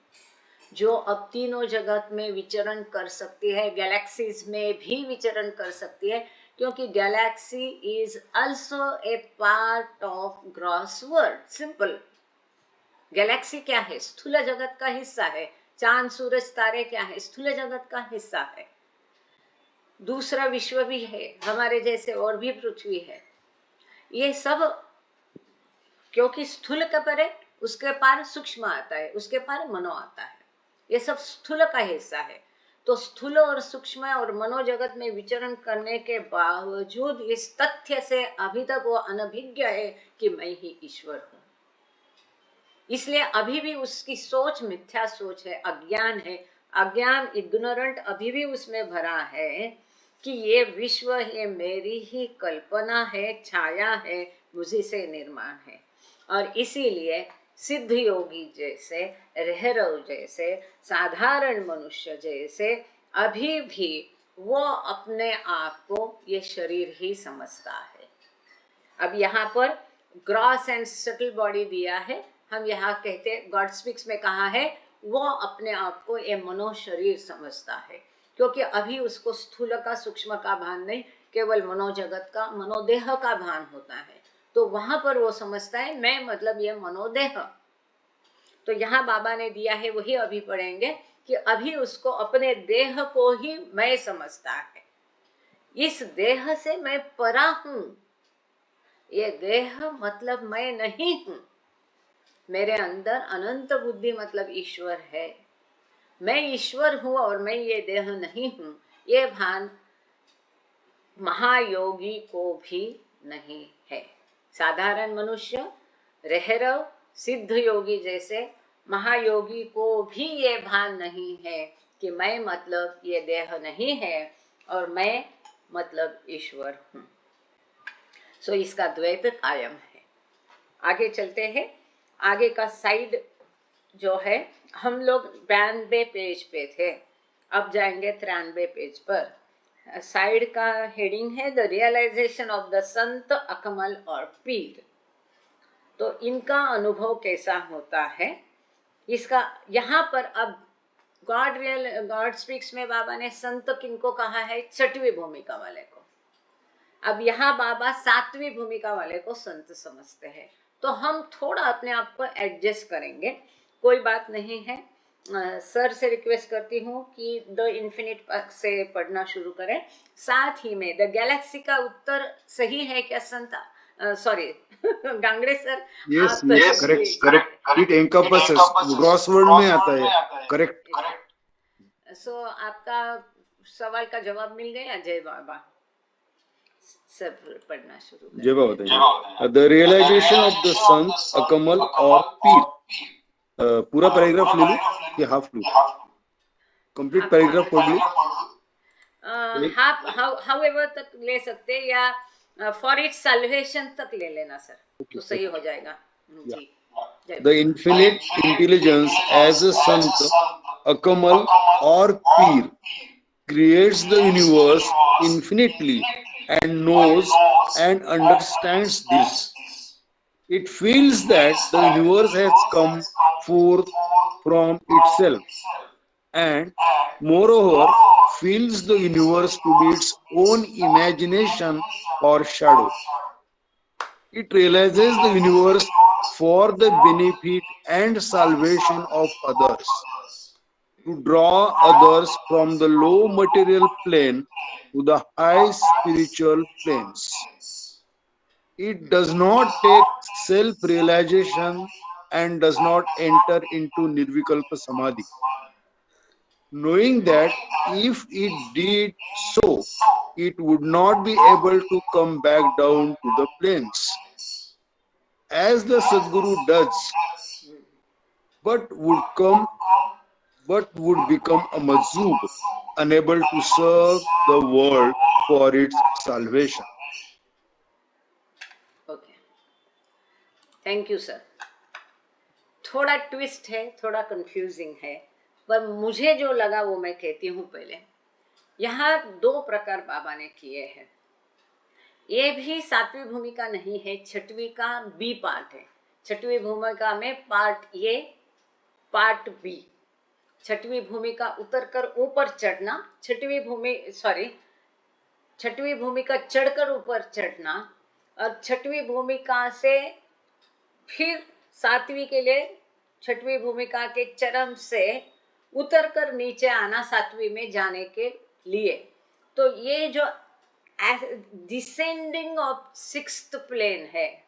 जो अब तीनों जगत में विचरण कर सकती है, गैलेक्सीज में भी विचरण कर सकती है, क्योंकि Galaxy is also a part of gross world. Simple, Galaxy क्या है? स्थूल जगत का हिस्सा है। चांद सूरज तारे क्या है? स्थूल जगत का हिस्सा है। दूसरा विश्व भी है हमारे जैसे, और भी पृथ्वी है। ये सब क्योंकि स्थूल के परे उसके पार सूक्ष्म आता है, उसके पार मनो आता है, ये सब स्थूल का हिस्सा है। तो स्थूल और सूक्ष्म और मनोजगत में विचरण करने के बावजूद इस तथ्य से अभी तक वो अनभिज्ञ है कि मैं ही ईश्वर हूं। इसलिए अभी भी उसकी सोच मिथ्या सोच है, अज्ञान है। अज्ञान, इग्नोरेंट अभी भी उसमें भरा है कि ये विश्व है, मेरी ही कल्पना है, छाया है, मुझी से निर्माण है। और इसीलिए सिद्ध योगी जैसे, रहरव जैसे, साधारण मनुष्य जैसे अभी भी वो अपने आप को ये शरीर ही समझता है। अब यहाँ पर ग्रॉस एंड सटल बॉडी दिया है, हम यहाँ कहते गॉड स्पीक्स में कहा है वो अपने आप को ये मनो शरीर समझता है, क्योंकि अभी उसको स्थूल का सूक्ष्म का भान नहीं, केवल मनोजगत का, मनोदेह का भान होता है। तो वहां पर वो समझता है मैं मतलब ये मनोदेह। तो यहाँ बाबा ने दिया है, वही अभी पढ़ेंगे कि अभी उसको अपने देह को ही मैं समझता है। इस देह से मैं परा हूं, ये देह मतलब मैं नहीं हूं। मेरे अंदर अनंत बुद्धि मतलब ईश्वर है। मैं ईश्वर हूं और मैं ये देह नहीं हूं, ये भान महायोगी को भी नहीं है। साधारण मनुष्य, रहरव, सिद्ध योगी जैसे महायोगी को भी ये भान नहीं है कि मैं मतलब ये देह नहीं है और मैं मतलब ईश्वर हूं। सो इसका द्वैत कायम है। आगे चलते हैं। आगे का साइड जो है, हम लोग 92 पेज पे थे, अब जाएंगे 93 पेज पर। साइड का हेडिंग है द रियलाइजेशन ऑफ द संत, अकमल और पीर। तो इनका अनुभव कैसा होता है इसका यहाँ पर अब गॉड स्पीक्स में बाबा ने संत किनको कहा है? छठवीं भूमिका वाले को। अब यहाँ बाबा सातवीं भूमिका वाले को संत समझते हैं। तो हम थोड़ा अपने आप को एडजस्ट करेंगे, कोई बात नहीं है। सर से रिक्वेस्ट करती हूँ कि द इन्फिनिट से पढ़ना शुरू करें। साथ ही में द गैलेक्सी का उत्तर सही है क्या संता? Sorry Gangade sir, yes yes, correct correct, it encompasses, gross world में आता है, करेक्ट। सो आपका सवाल का जवाब मिल गया। जय बाबा। सब पढ़ना शुरू करें। जय बाबा। द रियलाइजेशन ऑफ द संत, अकमल और पीर। पूरा पैराग्राफ ले लूं कि हाफ लूं? कंप्लीट पैराग्राफ पढ़ लूं? हाउएवर तक ले सकते, या फॉर इट सल्वेशन तक ले लेना सर, तो सही हो जाएगा जी। The infinite intelligence as a sant, Akmal और पीर creates the universe infinitely and knows and understands this. It feels that the universe has come forth from itself, and moreover feels the universe to be its own imagination or shadow. It realizes the universe for the benefit and salvation of others, to draw others from the low material plane to the high spiritual planes. It does not take self realization and does not enter into Nirvikalpa Samadhi, knowing that if it did so, it would not be able to come back down to the planes, as the Sadguru does, but would come, but would become a Majzub, unable to serve the world for its salvation. Okay, thank you sir. थोड़ा ट्विस्ट है, थोड़ा कंफ्यूजिंग है, पर मुझे जो लगा वो मैं कहती हूँ पहले। यहाँ दो प्रकार बाबा ने किए हैं। ये भी सातवीं भूमिका नहीं है, छठवीं का बी पार्ट है। छठवीं भूमिका में पार्ट ए, पार्ट बी। छठवीं भूमिका उतरकर ऊपर चढ़ना, छठवीं भूमिका चढ़कर ऊपर चढ़ना, और छठवीं भूमिका से फिर सातवीं के लिए छठवीं भूमिका के चरम से उतरकर नीचे आना सातवीं में जाने के लिए। तो ये जो डिसेंडिंग ऑफ सिक्स्थ प्लेन है,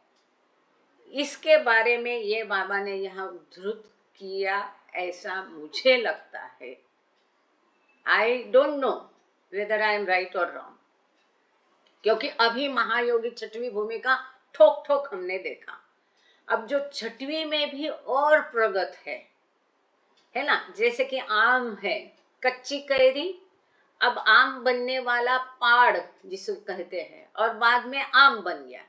इसके बारे में ये बाबा ने यहाँ उद्धृत किया, ऐसा मुझे लगता है। I don't know whether I am right और रॉन्ग, क्योंकि अभी महायोगी छठवीं भूमिका ठोक ठोक हमने देखा। अब जो छठवीं में भी और प्रगत है ना, जैसे कि आम है, कच्ची कैरी, अब आम बनने वाला पाड़ जिसे कहते हैं, और बाद में आम बन गया।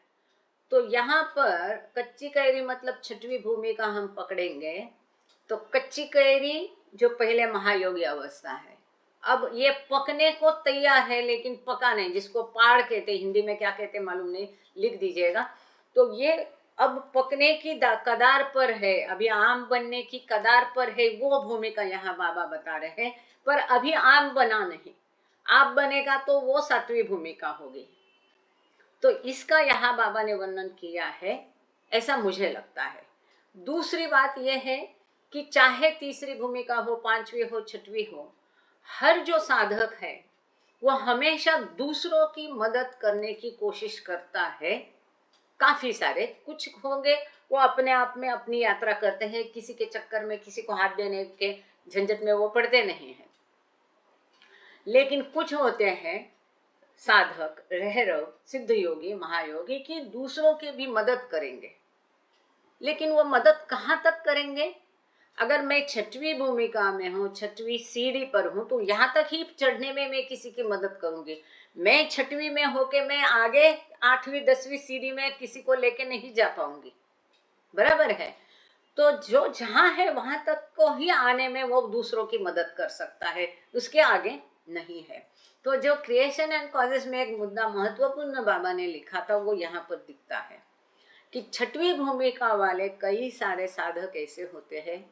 तो यहाँ पर कच्ची कैरी मतलब छठवीं भूमिका हम पकड़ेंगे तो कच्ची कैरी जो पहले महायोगी अवस्था है, अब ये पकने को तैयार है लेकिन पका नहीं, जिसको पाड़ कहते, हिंदी में क्या कहते मालूम नहीं, लिख दीजिएगा। तो ये अब पकने की कदार पर है, अभी आम बनने की कदार पर है, वो भूमिका यहाँ बाबा बता रहे हैं। पर अभी आम बना नहीं, आम बनेगा तो वो सातवीं भूमिका होगी। तो इसका यहाँ बाबा ने वर्णन किया है, ऐसा मुझे लगता है। दूसरी बात यह है कि चाहे तीसरी भूमिका हो, पांचवी हो, छठवीं हो, हर जो साधक है वो हमेशा दूसरों की मदद करने की कोशिश करता है। काफी सारे कुछ होंगे वो अपने आप में अपनी यात्रा करते हैं, किसी के चक्कर में, किसी को हाथ देने के झंझट में वो पड़ते नहीं हैं। लेकिन कुछ होते हैं साधक, रहरव, सिद्ध योगी, महायोगी की दूसरों की भी मदद करेंगे। लेकिन वो मदद कहाँ तक करेंगे? अगर मैं छठवीं भूमिका में हूँ, छठवीं सीढ़ी पर हूँ, तो यहाँ तक ही चढ़ने में मैं किसी की मदद करूंगी। मैं छठवीं में होके मैं आगे 8वीं 10वीं सीढ़ी में किसी को लेके नहीं जा पाऊंगी, बराबर है। तो जो जहाँ है वहां तक को ही आने में वो दूसरों की मदद कर सकता है, उसके आगे नहीं है। तो जो क्रिएशन एंड कॉजेस में एक मुद्दा महत्वपूर्ण बाबा ने लिखा था, वो यहाँ पर दिखता है कि छठवीं भूमिका वाले कई सारे साधक ऐसे होते हैं,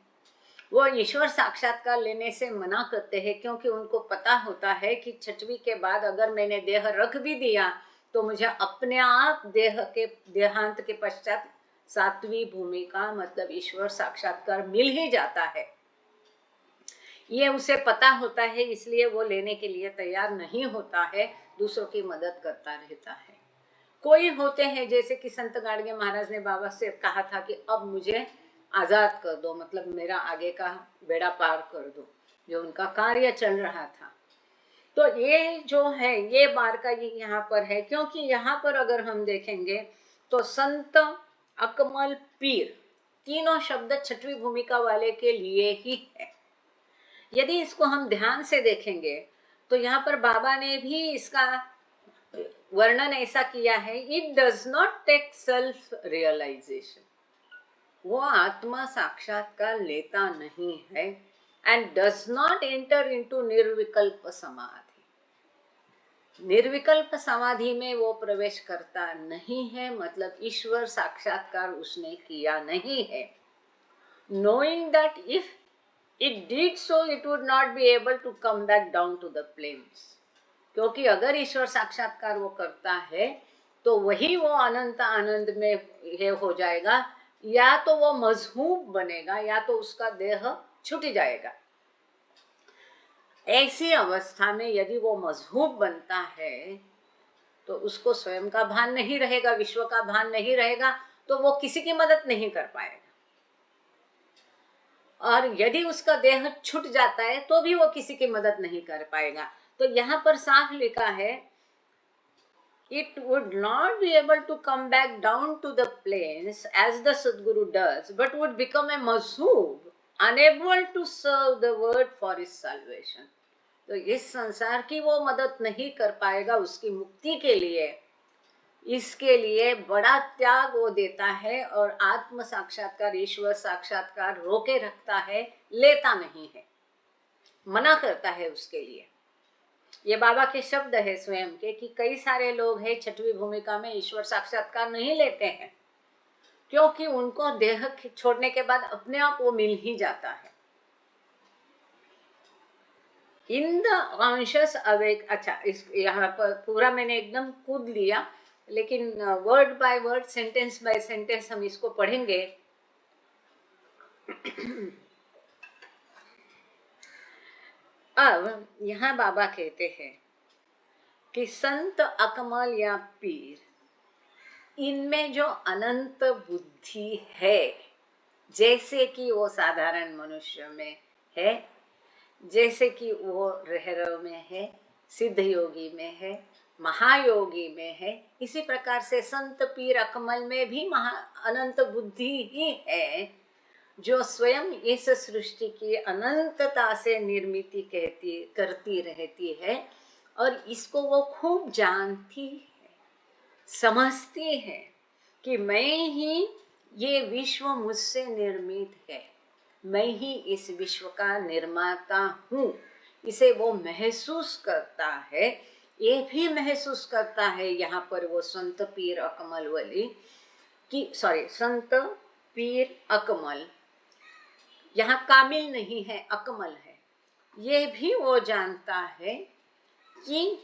वो ईश्वर साक्षात्कार लेने से मना करते हैं, क्योंकि उनको पता होता है कि छठवीं के बाद अगर मैंने देह रख भी दिया तो मुझे अपने आप देहांत के पश्चात सातवीं भूमिका मतलब ईश्वर साक्षात्कार मिल ही जाता है। ये उसे पता होता है, इसलिए वो लेने के लिए तैयार नहीं होता है, दूसरों की मदद करता रहता है। कोई होते हैं जैसे कि संत गाडगे महाराज ने बाबा से कहा था कि अब मुझे आजाद कर दो, मतलब मेरा आगे का बेड़ा पार कर दो, जो उनका कार्य चल रहा था। तो ये जो है ये बार का ये यहाँ पर है, क्योंकि यहाँ पर अगर हम देखेंगे तो संत, अकमल, पीर, तीनों शब्द छठवीं भूमिका वाले के लिए ही है। यदि इसको हम ध्यान से देखेंगे तो यहाँ पर बाबा ने भी इसका वर्णन ऐसा किया है, it does not take self realisation, वो आत्मा साक्षात्कार लेता नहीं है, and does not enter into nirvikalpa samadhi. निर्विकल्प समाधि में वो प्रवेश करता नहीं है, मतलब ईश्वर साक्षात्कार उसने किया नहीं है। Knowing that if it did so, it would not be able to come back down to the plains. क्योंकि अगर ईश्वर साक्षात्कार वो करता है तो वही वो अनंत आनंद में ये हो जाएगा, या तो वो मजहूब बनेगा या तो उसका देह छूट जाएगा। ऐसी अवस्था में यदि वो मजहूब बनता है तो उसको स्वयं का भान नहीं रहेगा, विश्व का भान नहीं रहेगा, तो वो किसी की मदद नहीं कर पाएगा। और यदि उसका देह छूट जाता है तो भी वो किसी की मदद नहीं कर पाएगा। तो यहाँ पर साफ लिखा है, it would not be able to come back down to the plains as the Sadguru does, but would become a mazhub, unable to serve the word for his salvation. तो इस संसार की वो मदद नहीं कर पाएगा उसकी मुक्ति के लिए, इसके लिए बड़ा त्याग वो देता है और आत्म साक्षात्कार, ईश्वर साक्षात्कार रोके रखता है, लेता नहीं है, मना करता है उसके लिए। ये बाबा के शब्द है स्वयं के कि कई सारे लोग हैं छठवीं भूमिका में ईश्वर साक्षात्कार नहीं लेते हैं, क्योंकि उनको देह छोड़ने के बाद अपने आप वो मिल ही जाता है। इन द कॉन्शियस अवेक, अच्छा इस यहाँ पर पूरा मैंने एकदम कूद लिया, लेकिन word by word, sentence by sentence हम इसको पढ़ेंगे। अब यहाँ बाबा कहते हैं कि संत अकमल या पीर, इनमें जो अनंत बुद्धि है, जैसे कि वो साधारण मनुष्य में है, जैसे कि वो रहरव में है, सिद्ध योगी में है, महायोगी में है, इसी प्रकार से संत पीर अकमल में भी अनंत बुद्धि ही है, जो स्वयं इस सृष्टि की अनंतता से निर्मित करती रहती है और इसको वो खूब जानती है, समझती है कि मैं ही, ये विश्व मुझसे निर्मित है, मैं ही इस विश्व का निर्माता हूँ, इसे वो महसूस करता है। ये भी महसूस करता है यहाँ पर वो संत पीर अकमल वली की, संत पीर अकमल, यहाँ कामिल नहीं है, अकमल है। ये भी वो जानता है कि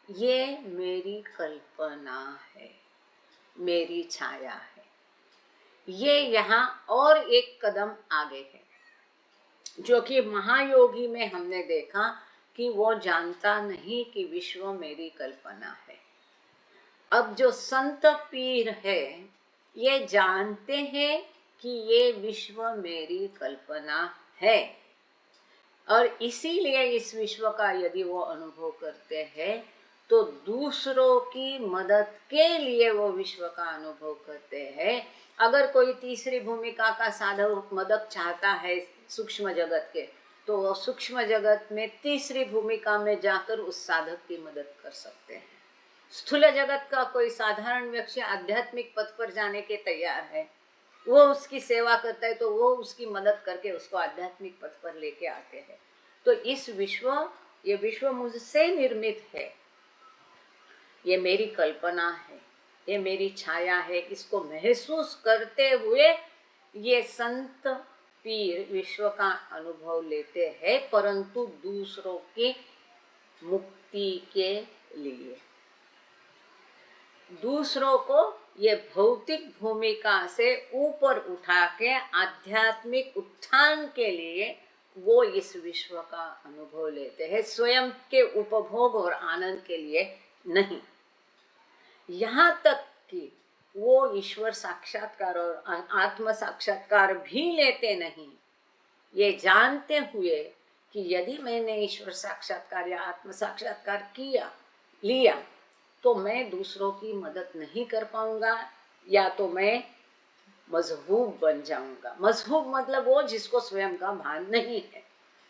ये मेरी कल्पना है, मेरी छाया है। ये यहाँ और एक कदम आगे है, जो कि महायोगी में हमने देखा कि वो जानता नहीं कि विश्व मेरी कल्पना है। अब जो संत पीर है, ये जानते हैं कि ये विश्व मेरी कल्पना है, और इसीलिए इस विश्व का यदि वो अनुभव करते हैं तो दूसरों की मदद के लिए वो विश्व का अनुभव करते हैं। अगर कोई तीसरी भूमिका का साधक मदद चाहता है सूक्ष्म जगत के, तो वो सूक्ष्म जगत में तीसरी भूमिका में जाकर उस साधक की मदद कर सकते हैं। स्थूल जगत का कोई साधारण व्यक्ति आध्यात्मिक पथ पर जाने के तैयार है, वो उसकी सेवा करता है तो वो उसकी मदद करके उसको आध्यात्मिक पथ पर लेके आते हैं। तो इस विश्व, ये विश्व मुझसे निर्मित है, ये मेरी कल्पना है, ये मेरी छाया है, इसको महसूस करते हुए ये संत पीर विश्व का अनुभव लेते हैं, परंतु दूसरों की मुक्ति के लिए, दूसरों को ये भौतिक भूमिका से ऊपर उठा के आध्यात्मिक उत्थान के लिए वो इस विश्व का अनुभव लेते हैं, स्वयं के उपभोग और आनंद के लिए नहीं। यहाँ तक कि वो ईश्वर साक्षात्कार और आत्म साक्षात्कार भी लेते नहीं, ये जानते हुए कि यदि मैंने ईश्वर साक्षात्कार या आत्म साक्षात्कार लिया तो मैं दूसरों की मदद नहीं कर पाऊंगा, या तो मैं मजहूब बन जाऊंगा। मजहूब मतलब वो जिसको स्वयं का भान नहीं है।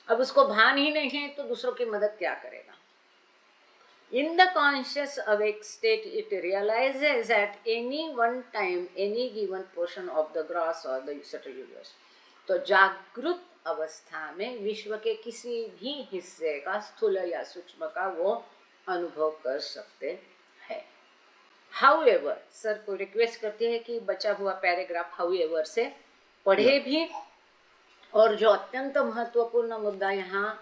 अब उसको भान ही नहीं है तो दूसरों की मदद क्या करेगा। In the conscious awake state, it realizes at any one time, any given portion of the gross or the subtle universe. तो जागृत अवस्था में विश्व के किसी भी हिस्से का, स्थूल या सूक्ष्म का, वो अनुभव कर सकते हैं। हाउएवर, सर को रिक्वेस्ट करती है कि बचा हुआ पैराग्राफ हाउएवर से पढ़े भी, और जो अत्यंत महत्वपूर्ण मुद्दा यहाँ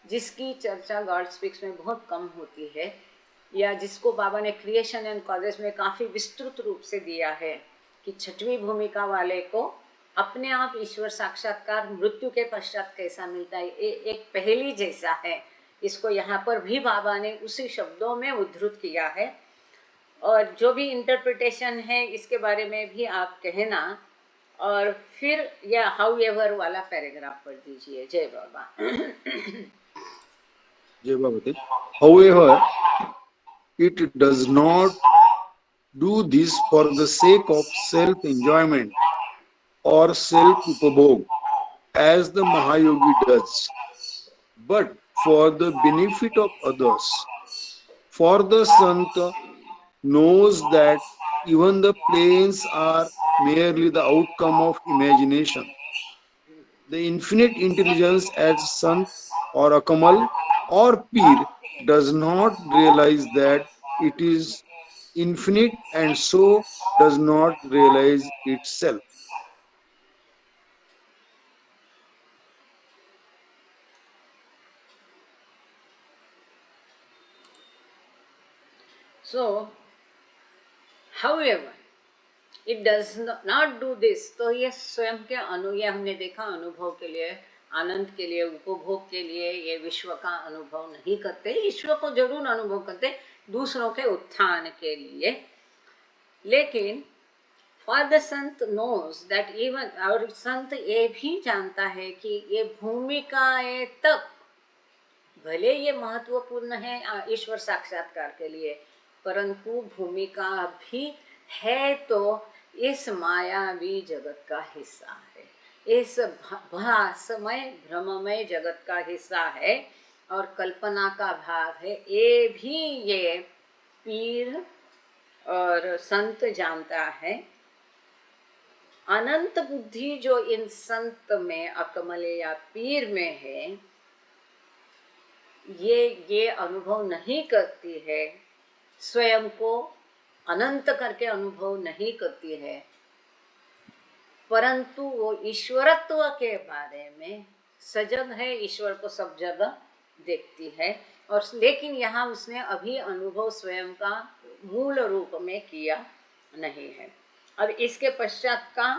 जिसकी चर्चा गॉड स्पीक्स में बहुत कम होती है, या जिसको बाबा ने क्रिएशन एंड कॉजेस में काफ़ी विस्तृत रूप से दिया है कि छठवीं भूमिका वाले को अपने आप ईश्वर साक्षात्कार मृत्यु के पश्चात कैसा मिलता है, ये एक पहेली जैसा है। इसको यहाँ पर भी बाबा ने उसी शब्दों में उद्धृत किया है, और जो भी इंटरप्रिटेशन है इसके बारे में भी आप कहना, और फिर यह हाउएवर वाला पैराग्राफ पढ़ दीजिए। जय बाबा। जय बाबा। However, it does not do this for the sake of self-enjoyment or self-upabhog, as the Mahayogi does, but for the benefit of others. For the Sant knows that even the planes are merely the outcome of imagination. The infinite intelligence as Sant or Akamal or Pir does not realize that it is infinite and so does not realize itself. So, however, it does not do this. तो ये स्वयं के ये हमने देखा अनुभव के लिए, आनंद के लिए, उपभोग के लिए ये विश्व का अनुभव नहीं करते। ईश्वर को जरूर अनुभव करते दूसरों के उत्थान के लिए, लेकिन for the Sant knows that even, और संत ये भी जानता है कि ये भूमिकाएं तक भले ये महत्वपूर्ण है ईश्वर साक्षात्कार के लिए, परंतु भूमिका भी है तो इस मायावी जगत का हिस्सा है, इस भासमय भ्रममय जगत का हिस्सा है और कल्पना का भाग है। ये भी ये पीर और संत जानता है। अनंत बुद्धि जो इन संत में, अकमले या पीर में है, ये अनुभव नहीं करती है, स्वयं को अनंत करके अनुभव नहीं करती है, परंतु वो ईश्वरत्व के बारे में सजग है, ईश्वर को सब जगह देखती है। और लेकिन यहाँ उसने अभी अनुभव स्वयं का मूल रूप में किया नहीं है। अब इसके पश्चात का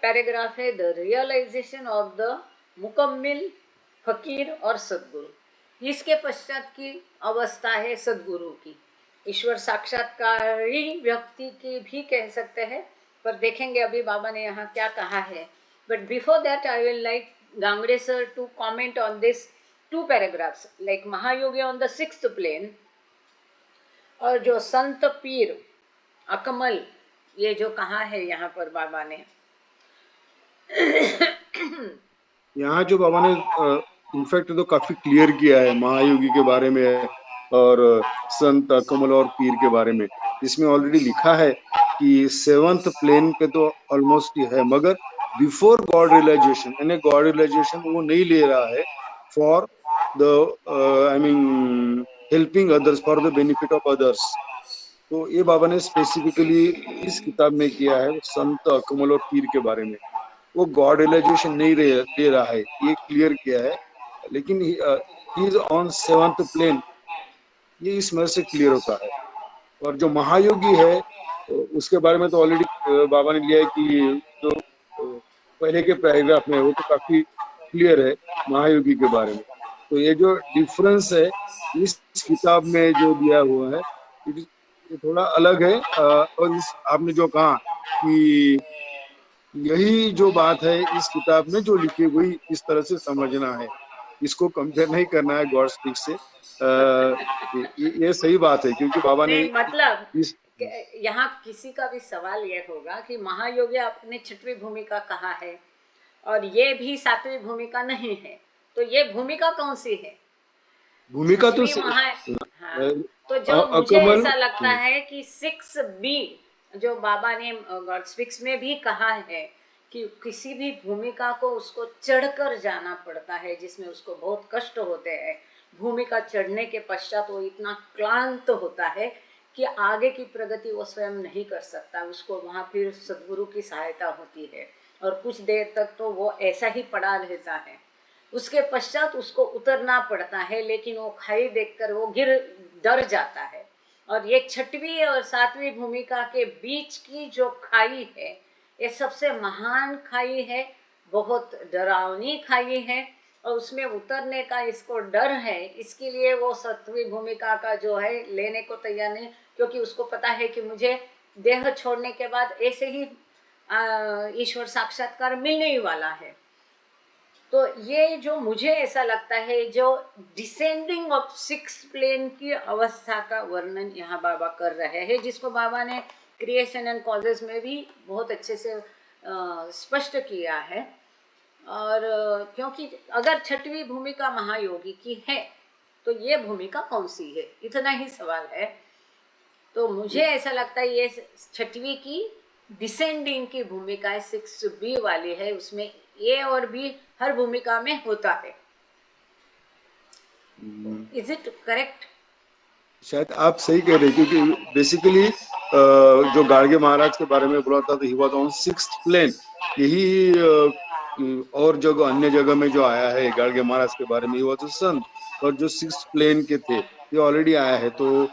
पैराग्राफ है द रियलाइजेशन ऑफ द मुकम्मिल फकीर और सद्गुरु। इसके पश्चात की अवस्था है सद्गुरु की, ईश्वर साक्षात्कारी व्यक्ति की भी कह सकते हैं, पर देखेंगे अभी बाबा ने यहाँ क्या कहा है। But before that I will like Gangade sir to comment on this two paragraphs, like mahayogi on the 6th plane, और जो संत पीर अकमल ये जो कहा है यहाँ पर बाबा ने। यहाँ जो बाबा ने इनफैक्ट तो काफी क्लियर किया है महायोगी के बारे में और संत अकमल और पीर के बारे में। इसमें ऑलरेडी लिखा है कि 7th प्लेन पे तो ऑलमोस्ट ही है, मगर बिफोर गॉड रियलाइजेशन, यानी गॉड रियलाइजेशन वो नहीं ले रहा है for the I mean helping others, for the benefit of others. तो ये बाबा ने स्पेसिफिकली इस किताब में किया है संत अकमल और पीर के बारे में। वो गॉड रियलाइजेशन नहीं ले रहा है, ये क्लियर किया है, लेकिन he is on 7th plane, ये इसमें से क्लियर होता है। और जो महायोगी है उसके बारे में तो ऑलरेडी बाबा ने लिया है कि जो पहले के पैराग्राफ में वो तो काफी क्लियर है महायोगी के बारे में। तो ये जो डिफरेंस है इस किताब में जो दिया हुआ है ये थोड़ा अलग है। और इस आपने जो कहा कि यही जो बात है इस किताब में जो लिखी हुई इस तरह से समझना है, इसको कंपेयर नहीं करना है गॉड स्पीक से। ये सही बात है, क्योंकि बाबा ने मतलब इस यहाँ किसी का भी सवाल ये होगा कि महायोगी आपने 6वीं भूमिका कहा है और ये भी 7वीं भूमिका नहीं है, तो ये भूमिका कौन सी है? भूमिका तो हाँ, तो जो मुझे ऐसा लगता है कि 6B जो बाबा ने गॉड स्पीक्स में भी कहा है कि किसी भी भूमिका को उसको चढ़कर जाना पड़ता है, जिसमें उसको बहुत कष्ट होते हैं, भूमिका चढ़ने के पश्चात वो इतना क्लांत होता है कि आगे की प्रगति वो स्वयं नहीं कर सकता, उसको वहाँ फिर सद्गुरु की सहायता होती है और कुछ देर तक तो वो ऐसा ही पड़ा रहता है। उसके पश्चात उसको उतरना पड़ता है, लेकिन वो खाई देखकर वो डर जाता है। और ये 6वीं और 7वीं भूमिका के बीच की जो खाई है, ये सबसे महान खाई है, बहुत डरावनी खाई है, और उसमें उतरने का इसको डर है। इसके लिए वो 7वीं भूमिका का जो है लेने को तैयार नहीं, क्योंकि उसको पता है कि मुझे देह छोड़ने के बाद ऐसे ही ईश्वर साक्षात्कार मिलने ही वाला है। तो ये जो मुझे ऐसा लगता है, जो डिसेंडिंग ऑफ 6th प्लेन की अवस्था का वर्णन यहाँ बाबा कर रहे हैं, जिसको बाबा ने क्रिएशन एंड कॉजेस में भी बहुत अच्छे से स्पष्ट किया है। और क्योंकि अगर 6वीं भूमिका महायोगी की है तो ये भूमिका कौन सी है, इतना ही सवाल है। तो मुझे ऐसा लगता है ये 6वीं की डिसेंडिंग की भूमिका है, 6B वाली है, उसमें ए और बी हर भूमिका में होता है। Is it correct? शायद आप सही कह रहे हैं, क्योंकि बेसिकली जो गार्गे महाराज के बारे में बोला था, तो he was on 6th plane. यही और जगह, अन्य जगह में जो आया है गार्गे महाराज के बारे में, ही वाज संत, और जो 6th प्लेन के थे ये ऑलरेडी आया है। तो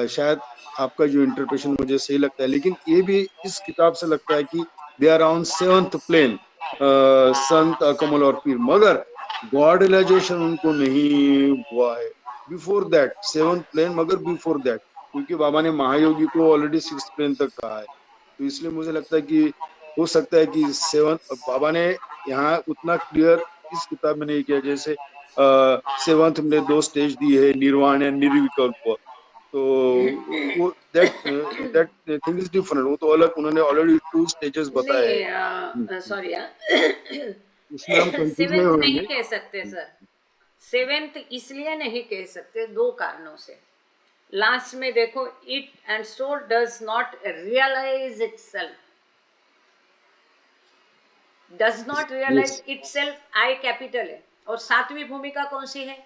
शायद आपका जो इंटरप्रेशन मुझे सही लगता है, लेकिन ये भी इस किताब से लगता है कि they are on 7th plane, संत, अकमल और पीर, मगर गॉड रियलाइजेशन उनको नहीं हुआ है बिफोर दैट 7th प्लेन, मगर बिफोर दैट, क्योंकि बाबा ने महायोगी को ऑलरेडी 6th प्लेन तक कहा है। तो इसलिए मुझे लगता है कि हो सकता है कि 7th, बाबा ने यहाँ उतना क्लियर इस किताब में नहीं किया, जैसे 7th में 2 स्टेज दी है, निर्वाण या निर्विकल्प। तो वो that that thing is different, वो तो अलग, उन्होंने ऑलरेडी 2 स्टेजेस बताए नहीं, हैं। सॉरी, उसमें हम कंफ्यूज नहीं 7th नहीं होंगे। कह सकते सर। 7th इसलिए नहीं कह सकते, 2 कारणों से। लास्ट में देखो, it and so does not realise itself, does not realise itself, I capital है। और 7वीं भूमिका कौन सी है?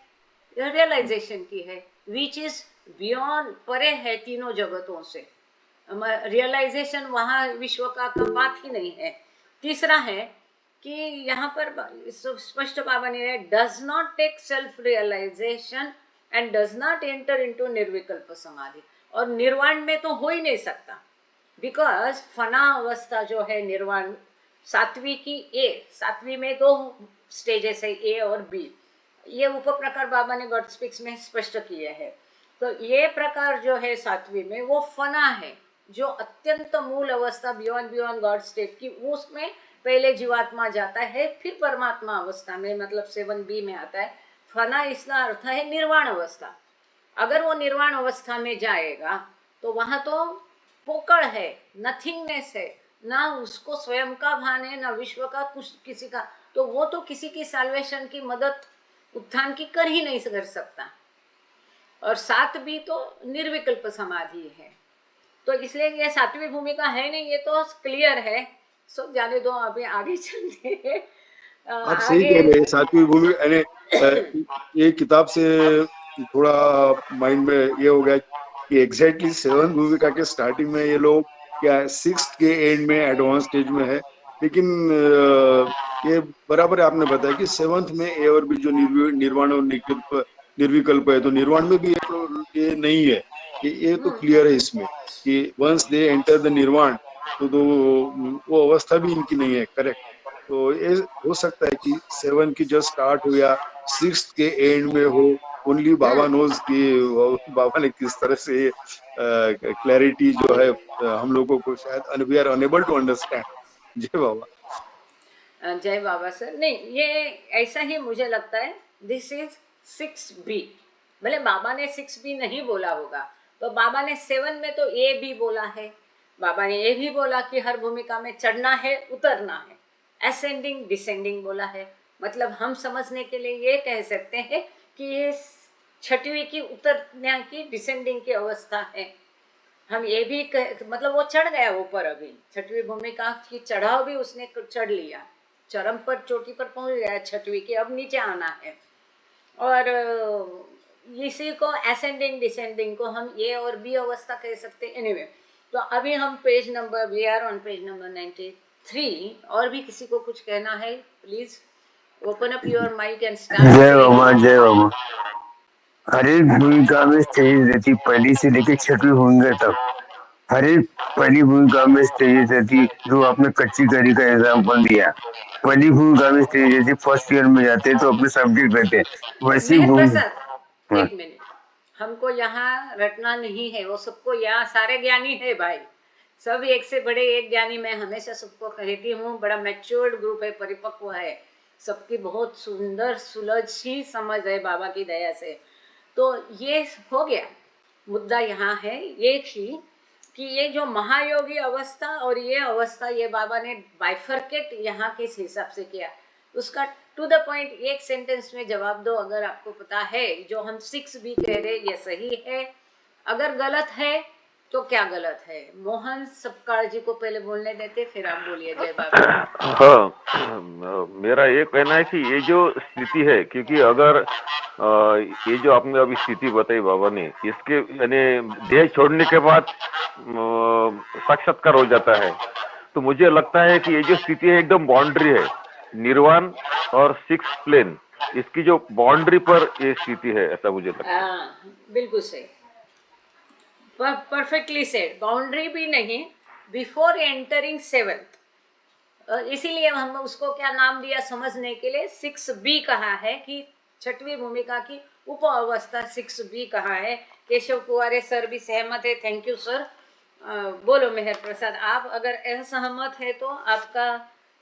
रियलाइजेशन की है, विच इज बियॉन्ड, परे है तीनों जगतों से। रियलाइजेशन वहाँ विश्व का बात ही नहीं है। तीसरा है कि यहाँ पर स्पष्ट बाबा ने does not take self realisation and does not enter into nirvikalpa samadhi, और निर्वाण में तो हो ही नहीं सकता, बिकॉज फना अवस्था जो है निर्वाण 7वीं की ए, 7वीं में 2 स्टेजेस है, ए और बी। ये उप प्रकार बाबा ने गॉड स्पीक्स में स्पष्ट किए हैं। तो ये प्रकार जो है 7वीं में वो फना है, जो अत्यंत मूल अवस्था बियॉन्ड गॉड स्टेट की, उसमें पहले जीवात्मा जाता है, फिर परमात्मा अवस्था में, मतलब 7B में आता है। फना इसका अर्थ है निर्वाण अवस्था। अगर वो निर्वाण अवस्था में जाएगा तो वहां तो पोकड़ है, नथिंगनेस है, ना उसको स्वयं का भान है, ना विश्व का, कुछ किसी का। तो वो तो किसी की साल्वेशन की मदद, उत्थान की कर ही नहीं कर सकता। और 7B तो निर्विकल्प समाधि है। तो इसलिए ये 7वीं भूमिका है नहीं, ये तो क्लियर है। सो जाने दो, अभी आगे चलते हैं। आप सही आगे कह रहे हैं। 7वीं भूमि यानी ये किताब से थोड़ा माइंड में ये हो गया कि एग्जैक्टली 7th भूमिका के स्टार्टिंग में ये लोग क्या 6th के एंड में एडवांस स्टेज में है, लेकिन ये बराबर आपने बताया कि 7th में ए और बी जो निर्वाण और निर्विकल्प है, तो निर्वाण में भी ये तो ये नहीं है, ये तो क्लियर है इसमें कि वंस दे एंटर द निर्वाण, तो वो अवस्था भी इनकी नहीं है। करेक्ट। तो ये हो सकता है कि 7 की जस्ट स्टार्ट हो या 6th के एंड में हो। ओनली बाबा नोज कि बाबा ने किस तरह से क्लैरिटी जो है हम लोगों को शायद we are unable to understand. जय बाबा। जय बाबा सर। नहीं, ये ऐसा ही मुझे लगता है, दिस इज 6B। भले बाबा ने 6B नहीं बोला होगा, तो बाबा ने 7 में तो ए भी बोला है। बाबा ने ये भी बोला कि हर भूमिका में चढ़ना है, उतरना है, असेंडिंग डिसेंडिंग बोला है। मतलब हम समझने के लिए ये कह सकते हैं कि ये 6वीं की उतरने की, डिसेंडिंग की अवस्था है। हम ये भी मतलब वो चढ़ गया ऊपर, अभी 6वीं भूमिका की चढ़ाव भी उसने चढ़ लिया, चरम पर, चोटी पर पहुंच गया 6वीं की, अब नीचे आना है। और इसी को असेंडिंग डिसेंडिंग को हम ए और बी अवस्था कह सकते हैं। एनीवे, तो अभी हम page number, we are on page number 93। और भी किसी को कुछ कहना है, please open up your mic and start जय सेइंग। बाबा, जय बाबा। हर एक भूमिका में स्टेज रहती, पहली से लेकर छठवीं भूमिका तक। हर एक पहली भूमिका में स्टेज रहती, जो आपने कच्ची करी का एग्जाम्पल दिया। पहली भूमिका में स्टेज रहती, फर्स्ट ईयर में जाते हैं तो अपने सब्जेक्ट रहते हैं, वैसी मेहर भूमिका। प्रसाद, एक मिनट, हमको यहाँ रटना नहीं है, वो सबको यहाँ सारे ज्ञानी है भाई, सब एक से बड़े एक ज्ञानी। मैं हमेशा सबको कहती हूँ, बड़ा मैच्योर्ड ग्रुप है, परिपक्व है, सबकी बहुत सुंदर सुलझी समझ है बाबा की दया से। तो ये हो गया मुद्दा। यहाँ है एक ही कि ये जो महायोगी अवस्था और ये अवस्था, ये बाबा ने बाइफर्केट यहाँ किस हिसाब से किया, उसका टू द पॉइंट एक सेंटेंस में जवाब दो। अगर आपको पता है जो हम 6 भी कह रहे ये सही है, अगर गलत है तो क्या गलत है? मोहन सबकाल जी को पहले बोलने देते, फिर आप बोलिए। जय बाबा। हाँ, मेरा ये कहना है कि ये जो स्थिति है, क्योंकि अगर ये जो आपने अभी स्थिति बताई बाबा ने, इसके यानी देह छोड़ने के बाद साक्षात्कार हो जाता है, तो मुझे लगता है कि ये जो स्थिति है एकदम बाउंड्री है, निर्वाण और 6 प्लेन, इसकी जो बाउंड्री पर ये स्थिति है, ऐसा मुझे लगता है। बिल्कुल सही, परफेक्टली सेड। बाउंड्री भी नहीं, बिफोर एंटरिंग 7th, इसीलिए हम उसको क्या नाम दिया समझने के लिए 6B कहा है, कि छठवीं भूमिका की उप अवस्था 6B कहा है। केशव कुआरे सर भी सहमत है, थैंक यू सर। बोलो मेहर प्रसाद, आप अगर असहमत है तो आपका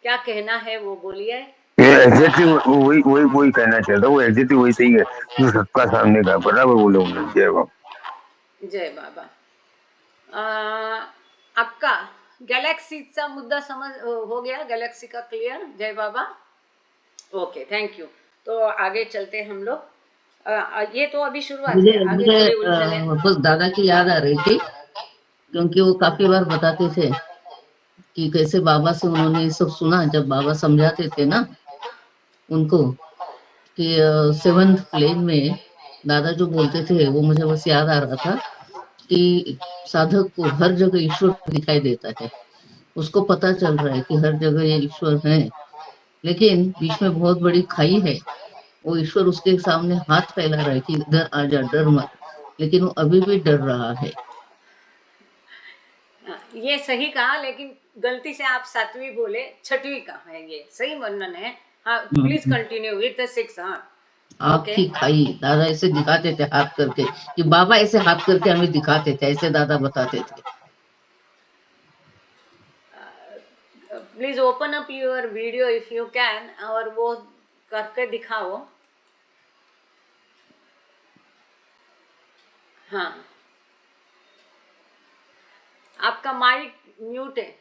क्या कहना है वो बोलिए। एग्जैक्टली वही कहना चाहता हूँ, एग्जैक्टली वही सही है जो सबका सामने का बराबर बोले उन्होंने। जय बाबा, जय बाबा। अक्का, गैलेक्सीचा मुद्दा समझ हो गया, गैलेक्सी का क्लियर? जय बाबा, ओके, थैंक यू। तो आगे चलते हम लोग। ये तो अभी शुरुआत है, आगे थोड़ी उलझने। बस दादा की याद आ रही थी, क्योंकि वो काफी बार बताते थे कि कैसे बाबा से उन्होंने ये सब सुना, जब बाबा समझाते थे ना उनको कि 7th प्लेन में दादा जो बोलते थे, वो मुझे बस याद आ रहा था कि साधक को हर जगह ईश्वर दिखाई देता है, उसको पता चल रहा है कि हर जगह ये ईश्वर है, लेकिन बीच में बहुत बड़ी खाई है। वो ईश्वर उसके सामने हाथ फैला रहा है कि इधर आ जा, डर मत, लेकिन वो अभी भी डर रहा है। ये सही कहा, लेकिन गलती से आप 7वीं बोले, 6वीं कहा है, ये सही वर्णन है। हाँ, प्लीज कंटिन्यू विद द 6। हाँ, आपकी खाई दादा ऐसे दिखाते थे हाथ करके, कि बाबा ऐसे हाथ करके हमें दिखाते थे, ऐसे दादा बताते थे। Please open up your video if you can, और वो करके दिखाओ। हाँ, आपका माइक म्यूट है।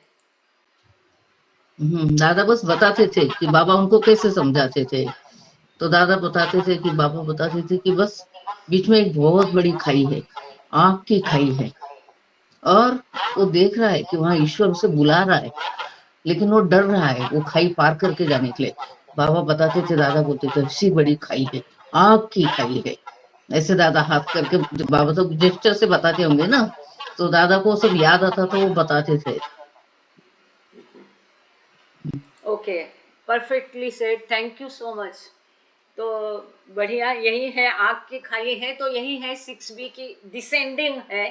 दादा बस बताते थे कि बाबा उनको कैसे समझाते थे। तो दादा बताते थे कि बाबा बताते थे कि बस बीच में एक बहुत बड़ी खाई है, आँख की खाई है, और वो देख रहा है कि वहां ईश्वर उसे बुला रहा है, लेकिन वो डर रहा है वो खाई पार करके जाने के लिए। बाबा बताते थे, दादा बोलते थे ऐसी बड़ी खाई है, आग की खाई है, ऐसे दादा हाथ करके, बाबा तो जेस्चर से बताते होंगे ना, तो दादा को सब याद आता तो वो बताते थे। Okay, perfectly said, thank you so much. तो बढ़िया, यही है, आग की खाई है, तो यही है 6B की डिसेंडिंग है।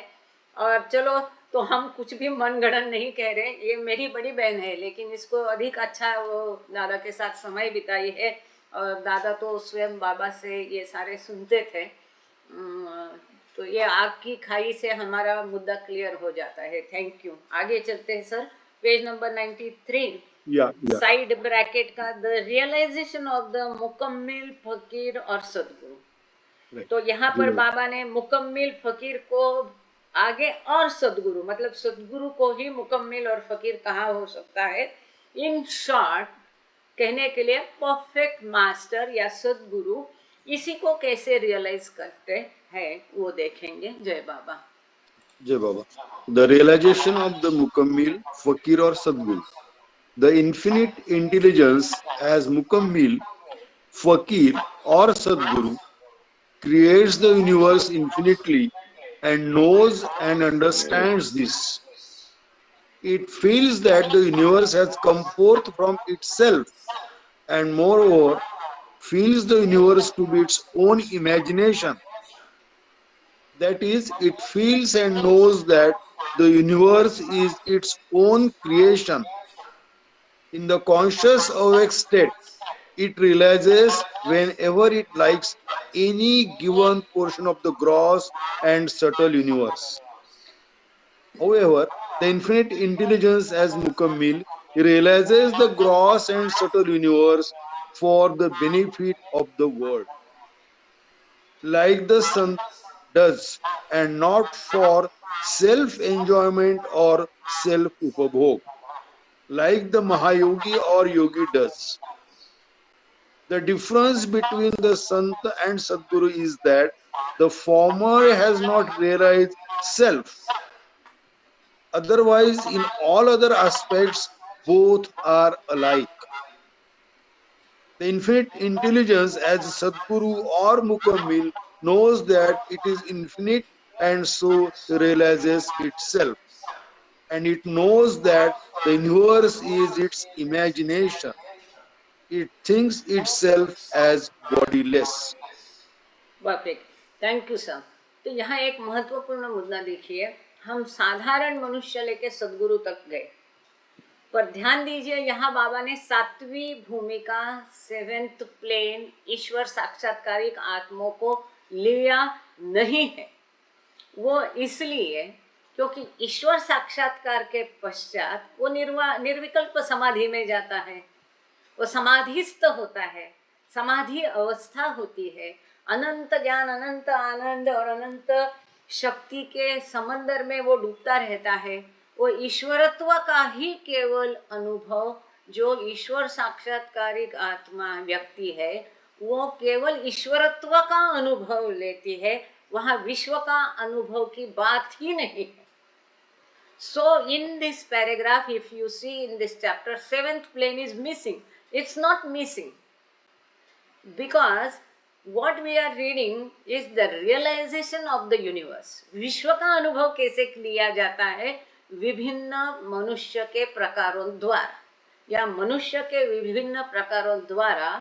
और चलो, तो हम कुछ भी मनगढ़ंत नहीं कह रहे, ये मेरी बड़ी बहन है, लेकिन इसको अधिक अच्छा वो दादा के साथ समय बिताई है, और दादा तो स्वयं बाबा से ये सारे सुनते थे। तो ये आग की खाई से हमारा मुद्दा क्लियर हो जाता है, थैंक यू। आगे चलते हैं sir, page number 93, side bracket का, द रियलाइजेशन ऑफ द मुकम्मिल फकीर और सदगुरु। तो यहाँ पर बाबा ने मुकम्मिल फकीर को आगे और सदगुरु, मतलब सदगुरु को ही मुकम्मिल और फकीर कहा हो सकता है। इन शॉर्ट कहने के लिए परफेक्ट मास्टर या सदगुरु, इसी को कैसे रियलाइज करते हैं वो देखेंगे। जय बाबा। जय बाबा। द रियलाइजेशन ऑफ द मुकम्मिल फकीर और सदगुरु, द इन्फिनिट इंटेलिजेंस एज मुकम्मिल फकीर और सदगुरु creates the universe infinitely and knows and understands this. It feels that the universe has come forth from itself and moreover feels the universe to be its own imagination. That is, it feels and knows that the universe is its own creation. In the conscious awake state, it realizes whenever it likes any given portion of the gross and subtle universe. However, the infinite intelligence as Mukammil realizes the gross and subtle universe for the benefit of the world, like the sun does, and not for self enjoyment or self upabhog, like the Mahayogi or Yogi does. The difference between the Santa and Sadguru is that the former has not realized self. Otherwise, in all other aspects, both are alike. The infinite intelligence as Sadguru or Mukammil knows that it is infinite and so realizes itself. And it knows that the universe is its imagination. It thinks itself as bodiless. Perfect, thank you sir. तो यहाँ एक महत्वपूर्ण मुद्दा देखिए, हम साधारण मनुष्य लेके सदगुरु तक गए, पर ध्यान दीजिए यहाँ बाबा ने सातवीं भूमिका, सेवेंथ प्लेन, ईश्वर साक्षात्कारिक आत्मों को लिया नहीं है। वो इसलिए क्योंकि ईश्वर साक्षात्कार के पश्चात वो निर्विकल्प समाधि में जाता है, वो समाधिस्थ होता है, समाधि अवस्था होती है, अनंत ज्ञान, अनंत आनंद और अनंत शक्ति के समंदर में वो डूबता रहता है। वो ईश्वरत्व का ही केवल अनुभव, जो ईश्वर साक्षात्कारिक आत्मा व्यक्ति है, वो केवल ईश्वरत्व का अनुभव लेती है, वहाँ विश्व का अनुभव की बात ही नहीं है। So in this paragraph, if you see in this chapter, seventh plane is missing. It's not missing because what we are reading is the realization of the universe. विश्व का अनुभव कैसे लिया जाता है? विभिन्न मनुष्य के प्रकारों द्वारा, या मनुष्य के विभिन्न प्रकारों द्वारा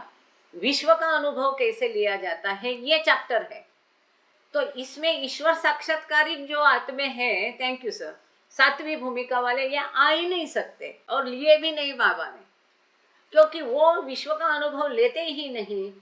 विश्व का अनुभव कैसे लिया जाता है, ये चैप्टर है। तो इसमें ईश्वर साक्षात्कारिक जो आत्मे हैं, थैंक यू सर, सातवीं भूमिका वाले ये आ ही नहीं सकते और लिए भी नहीं बाबा ने, क्योंकि वो विश्व का अनुभव लेते ही नहीं।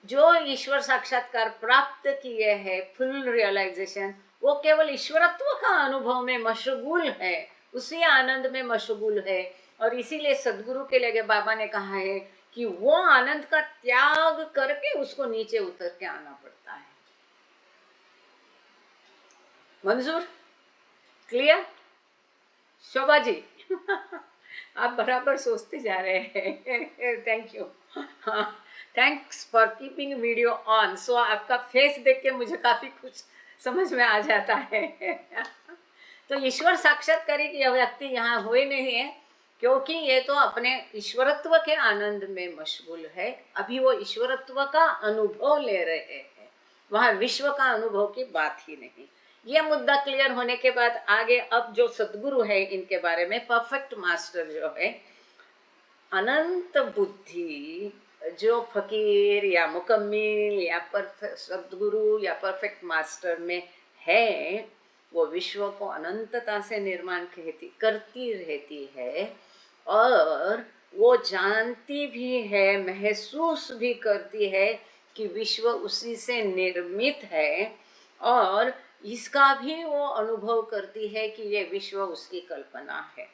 जो ईश्वर साक्षात्कार प्राप्त किए हैं, फुल रियलाइजेशन, वो केवल ईश्वरत्व का अनुभव में मशगूल है, उसी आनंद में मशगूल है। और इसीलिए सदगुरु के लिए बाबा ने कहा है कि वो आनंद का त्याग करके उसको नीचे उतर के आना पड़ता है। मंजूर? क्लियर? शोभा जी आप बराबर सोचते जा रहे हैं। Thank you, thanks for keeping video on. So आपका फेस देख के मुझे काफी कुछ समझ में आ जाता है। तो ईश्वर साक्षात्कारी की व्यक्ति यहाँ हुए नहीं है, क्योंकि ये तो अपने ईश्वरत्व के आनंद में मशगूल है। अभी वो ईश्वरत्व का अनुभव ले रहे हैं, वहाँ विश्व का अनुभव की बात ही नहीं। ये मुद्दा क्लियर होने के बाद आगे अब जो सदगुरु है इनके बारे में, परफेक्ट मास्टर जो है, अनंत बुद्धि जो फकीर या मुकम्मिल या सदगुरु या परफेक्ट मास्टर में है, वो विश्व को अनंतता से निर्माण करती रहती है और वो जानती भी है, महसूस भी करती है कि विश्व उसी से निर्मित है, और इसका भी वो अनुभव करती है कि ये विश्व उसकी कल्पना है।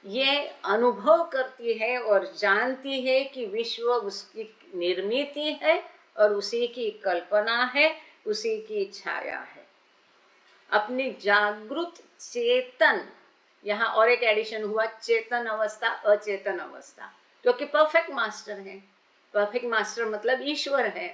ये अनुभव करती है और जानती है कि विश्व उसकी निर्मित है और उसी की कल्पना है, उसी की छाया है। अपनी जागृत चेतन, यहाँ और एक एडिशन हुआ, चेतन अवस्था, अचेतन अवस्था, क्योंकि परफेक्ट मास्टर है। परफेक्ट मास्टर मतलब ईश्वर है।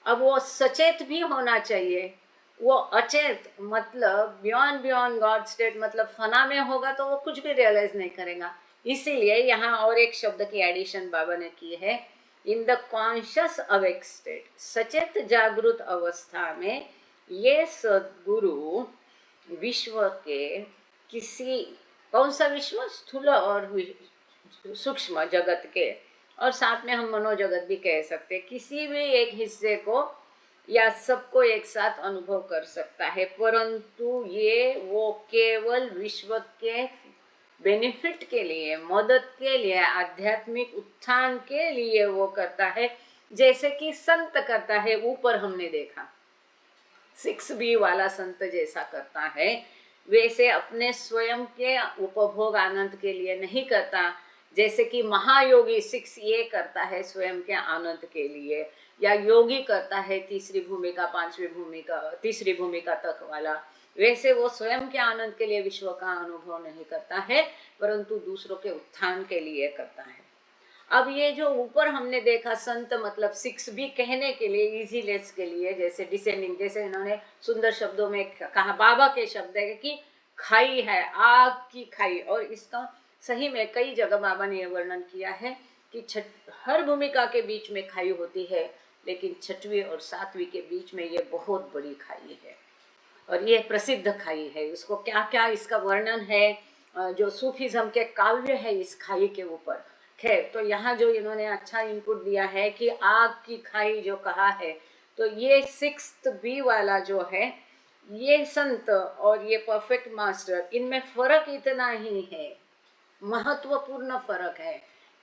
अब वो सचेत भी होना चाहिए। वो अचेत मतलब बियॉन्ड गॉड स्टेट, मतलब फना में होगा तो वो कुछ भी रियलाइज नहीं करेगा। इसीलिए यहाँ और एक शब्द की एडिशन बाबा ने की है, in the conscious awake state, सचेत जागृत अवस्था में ये सद्गुरु विश्व के किसी, कौन सा विश्व, स्थूल और सूक्ष्म जगत के, और साथ में हम मनोजगत भी कह सकते हैं, किसी भी एक हिस्से को या सबको एक साथ अनुभव कर सकता है, परंतु ये वो केवल विश्व के बेनिफिट के लिए, मदद के लिए, आध्यात्मिक उत्थान के लिए वो करता है, जैसे कि संत करता है। ऊपर हमने देखा 6B वाला संत जैसा करता है, वैसे अपने स्वयं के उपभोग आनंद के लिए नहीं करता, जैसे कि महायोगी 6A करता है स्वयं के आनंद के लिए, या योगी करता है तीसरी भूमिका, पांचवी भूमिका, तीसरी भूमिका तक वाला, वैसे वो स्वयं के आनंद के लिए विश्व का अनुभव नहीं करता है, परंतु दूसरों के उत्थान के लिए करता है। अब ये जो ऊपर हमने देखा संत मतलब 6B कहने के लिए, इजीनेस के लिए, जैसे डिसेंडिंग, जैसे इन्होंने सुंदर शब्दों में कहा, बाबा के शब्द है कि खाई है, आग की खाई, और इसका सही में कई जगह बाबा ने यह वर्णन किया है कि हर भूमिका के बीच में खाई होती है, लेकिन 6वीं और 7वीं के बीच में ये बहुत बड़ी खाई है, और ये प्रसिद्ध खाई है। उसको क्या क्या इसका वर्णन है, जो सूफीज्म के काव्य है इस खाई के ऊपर। खैर, तो यहाँ जो इन्होंने अच्छा इनपुट दिया है कि आग की खाई जो कहा है, तो ये 6B वाला जो है, ये संत और ये परफेक्ट मास्टर, इनमें फर्क इतना ही है, महत्वपूर्ण फर्क है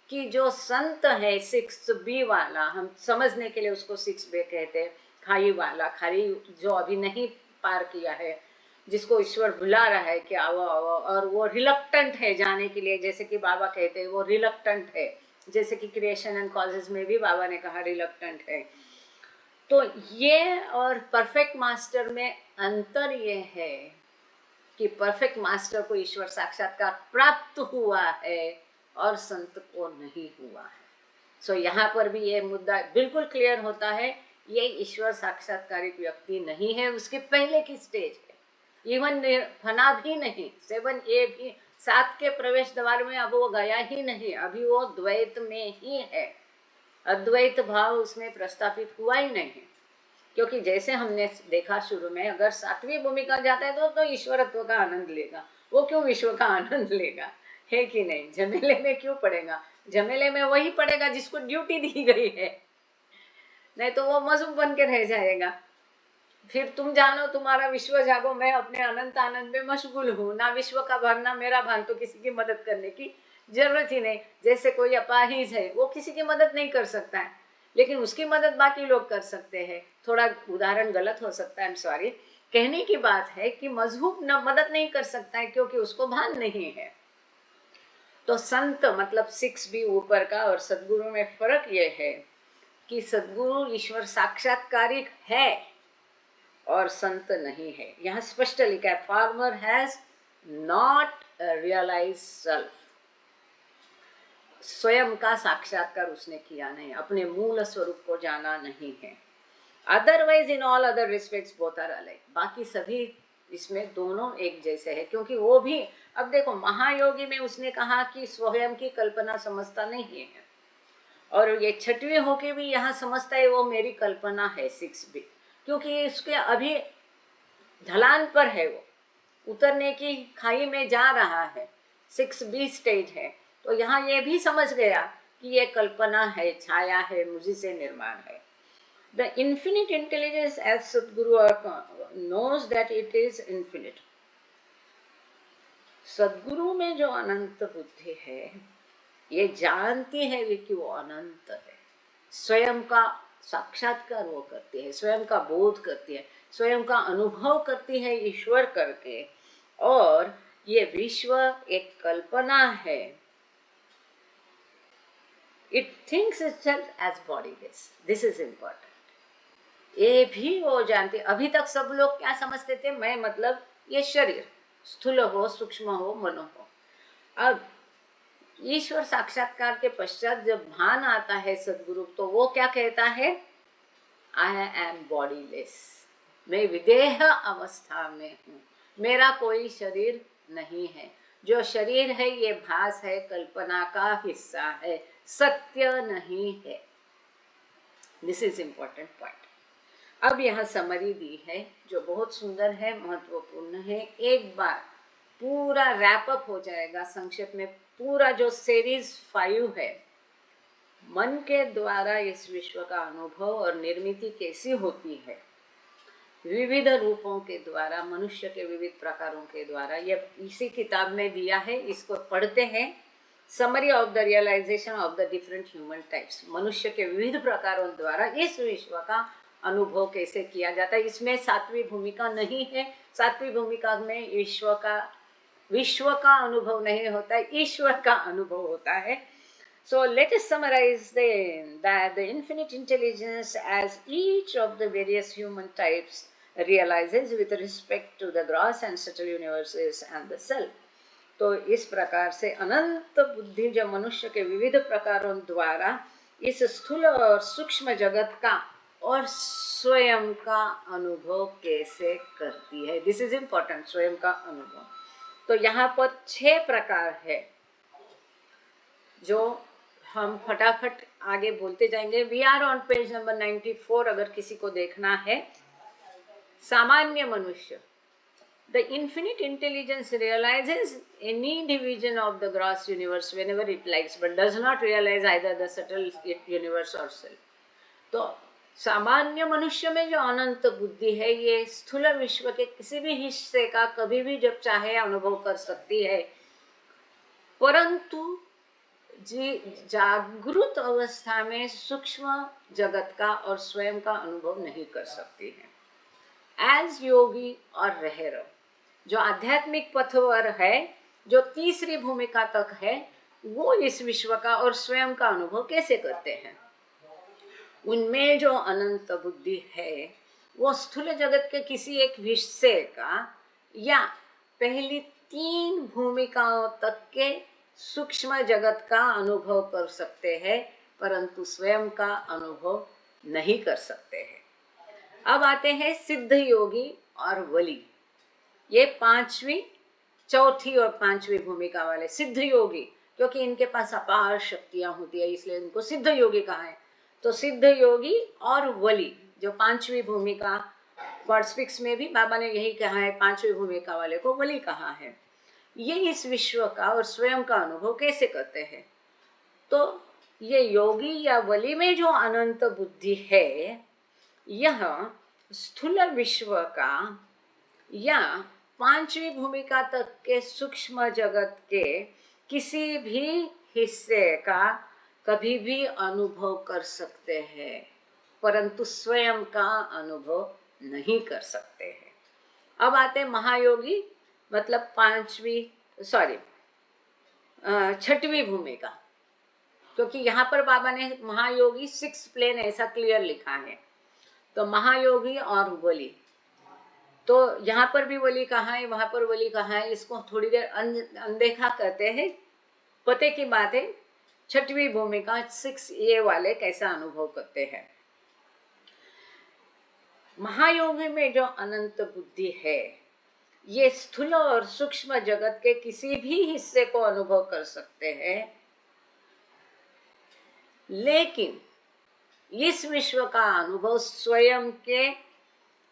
कि जो संत है 6B वाला, हम समझने के लिए उसको 6B कहते हैं, खाई वाला, खाई जो अभी नहीं पार किया है, जिसको ईश्वर बुला रहा है कि आओ आओ, और वो रिलक्टेंट है जाने के लिए, जैसे कि बाबा कहते हैं वो रिलक्टेंट है, जैसे कि क्रिएशन एंड कॉजेज में भी बाबा ने कहा रिलक्टेंट है। तो ये और परफेक्ट मास्टर में अंतर ये है कि परफेक्ट मास्टर को ईश्वर साक्षात्कार प्राप्त हुआ है और संत को नहीं हुआ है। सो यहाँ पर भी ये मुद्दा बिल्कुल क्लियर होता है, ये ईश्वर साक्षात्कारिक व्यक्ति नहीं है, उसके पहले की स्टेज है, इवन फना भी नहीं, 7A भी, 7 के प्रवेश द्वार में अब वो गया ही नहीं, अभी वो द्वैत में ही है, अद्वैत भाव उसमें प्रस्थापित हुआ ही नहीं, क्योंकि जैसे हमने देखा शुरू में, अगर 7वीं भूमिका जाता है तो ईश्वरत्व का आनंद लेगा, वो क्यों विश्व का आनंद लेगा, है कि नहीं? झमेले में क्यों पड़ेगा? झमेले में वही पड़ेगा जिसको ड्यूटी दी गई है, नहीं तो वो मजूब बन के रह जाएगा। फिर तुम जानो तुम्हारा विश्व जागो, मैं अपने अनंत आनंद में मशगूल हूँ, ना विश्व का भान ना मेरा भान, तो किसी की मदद करने की जरूरत ही नहीं। जैसे कोई अपाहिज है, वो किसी की मदद नहीं कर सकता है, लेकिन उसकी मदद बाकी लोग कर सकते हैं। थोड़ा उदाहरण गलत हो सकता है, आई एम सॉरी, कहने की बात है कि मजहूब न मदद नहीं कर सकता है क्योंकि उसको भान नहीं है। तो संत मतलब 6B ऊपर का और सद्गुरु में फर्क ये है कि सद्गुरु ईश्वर साक्षात्कारिक है और संत नहीं है। यहाँ स्पष्ट लिखा है, former has not realise self, स्वयं का साक्षात्कार उसने किया नहीं, अपने मूल स्वरूप को जाना नहीं है। Otherwise in all other respects both are alike, बाकी सभी इसमें दोनों एक जैसे है, क्योंकि वो भी, अब देखो महायोगी में उसने कहा कि स्वयं की कल्पना समझता नहीं है, और ये 6वीं होके भी यहाँ समझता है वो मेरी कल्पना है 6B, क्योंकि इसके अभी ढलान पर है, वो उतरने की खाई में जा रहा है, 6B स्टेज है। तो यहाँ ये भी समझ गया कि ये कल्पना है, छाया है, मुझी से निर्माण है। The infinite intelligence as Sadguru knows that it is infinite. सद्गुरु में जो अनंत बुद्धि है, ये जानती है कि वो अनंत है, स्वयं का साक्षात्कार वो करती है, स्वयं का बोध करती है, स्वयं का अनुभव करती है ईश्वर करके, और ये विश्व एक कल्पना है। It thinks itself as bodiless. This is important. ये भी वो जानते। अभी तक सब लोग क्या समझते थे, मैं मतलब ये शरीर, स्थूल हो, सूक्ष्म हो, मनो हो। अब ईश्वर साक्षात्कार के पश्चात जब भान आता है सद्गुरु, तो वो क्या कहता है, आई एम बॉडीलेस, मैं विदेह अवस्था में हूँ, मेरा कोई शरीर नहीं है, जो शरीर है ये भास है, कल्पना का हिस्सा है, सत्य नहीं है। This is important point. अब यहाँ समरी दी है जो बहुत सुंदर है, महत्वपूर्ण है। एक बार पूरा रैप अप हो जाएगा संक्षेप में। पूरा जो सीरीज 5 है, मन के द्वारा इस विश्व का अनुभव और निर्मिति कैसी होती है, विविध रूपों के द्वारा, मनुष्य के विविध प्रकारों के द्वारा, ये इसी किताब में दिया है। इसको पढ़ते हैं। Summary of the realisation of the different human types, मनुष्य के विविध प्रकारों द्वारा इस विश्व का अनुभव कैसे किया जाता है। इसमें सातवीं भूमिका नहीं है। सातवीं भूमिका में विश्व का अनुभव नहीं होता है, ईश्वर का अनुभव होता है। So let us summarize that the infinite intelligence as each of the various human types realizes with respect to the gross and subtle universes and the self. तो इस प्रकार से अनंत बुद्धि जो मनुष्य के विविध प्रकारों द्वारा इस स्थूल और सूक्ष्म जगत का और स्वयं का अनुभव कैसे करती है। दिस इज इम्पोर्टेंट, स्वयं का अनुभव। तो यहाँ पर 6 प्रकार है जो हम फटाफट आगे बोलते जाएंगे। We are on page number 94 अगर किसी को देखना है। सामान्य मनुष्य, the infinite intelligence realises any division of the gross universe whenever it likes but does not realise either the subtle universe or self. तो सामान्य मनुष्य में जो अनंत बुद्धि है, ये स्थूल विश्व के किसी भी हिस्से का कभी भी जब चाहे अनुभव कर सकती है, परंतु जागृत अवस्था में सूक्ष्म जगत का और स्वयं का अनुभव नहीं कर सकती है। एज योगी और रहर, जो आध्यात्मिक पथवर है, जो तीसरी भूमिका तक है, वो इस विश्व का और स्वयं का अनुभव कैसे करते हैं। उनमें जो अनंत बुद्धि है वो स्थूल जगत के किसी एक हिस्से का या पहली 3 भूमिकाओं तक के सूक्ष्म जगत का अनुभव कर सकते हैं, परंतु स्वयं का अनुभव नहीं कर सकते हैं। अब आते हैं सिद्ध योगी और वली। ये 5वीं, 4थी और 5वीं भूमिका वाले सिद्ध योगी, क्योंकि इनके पास अपार शक्तियां होती है इसलिए इनको सिद्ध योगी कहा है। तो सिद्ध योगी और वली जो 5वीं भूमिका, गॉड स्पीक्स में भी बाबा ने यही कहा है, 5वीं भूमिका वाले को वली कहा है। ये इस विश्व का और स्वयं का अनुभव कैसे करते हैं। तो ये योगी या वली में जो अनंत बुद्धि है, यह स्थूल विश्व का या 5वीं भूमिका तक के सूक्ष्म जगत के किसी भी हिस्से का कभी भी अनुभव कर सकते हैं, परंतु स्वयं का अनुभव नहीं कर सकते हैं। अब आते महायोगी, मतलब 6वीं भूमिका, क्योंकि यहाँ पर बाबा ने महायोगी 6 प्लेन ऐसा क्लियर लिखा है। तो महायोगी और वली, तो यहाँ पर भी वली कहाँ है, वहाँ पर वली कहाँ है, इसको थोड़ी देर अनदेखा करते हैं। पते की बात है, 6वीं भूमिका 6A वाले कैसा अनुभव करते हैं। महायोगी में जो अनंत बुद्धि है, ये स्थूल और सूक्ष्म जगत के किसी भी हिस्से को अनुभव कर सकते हैं, लेकिन इस विश्व का अनुभव स्वयं के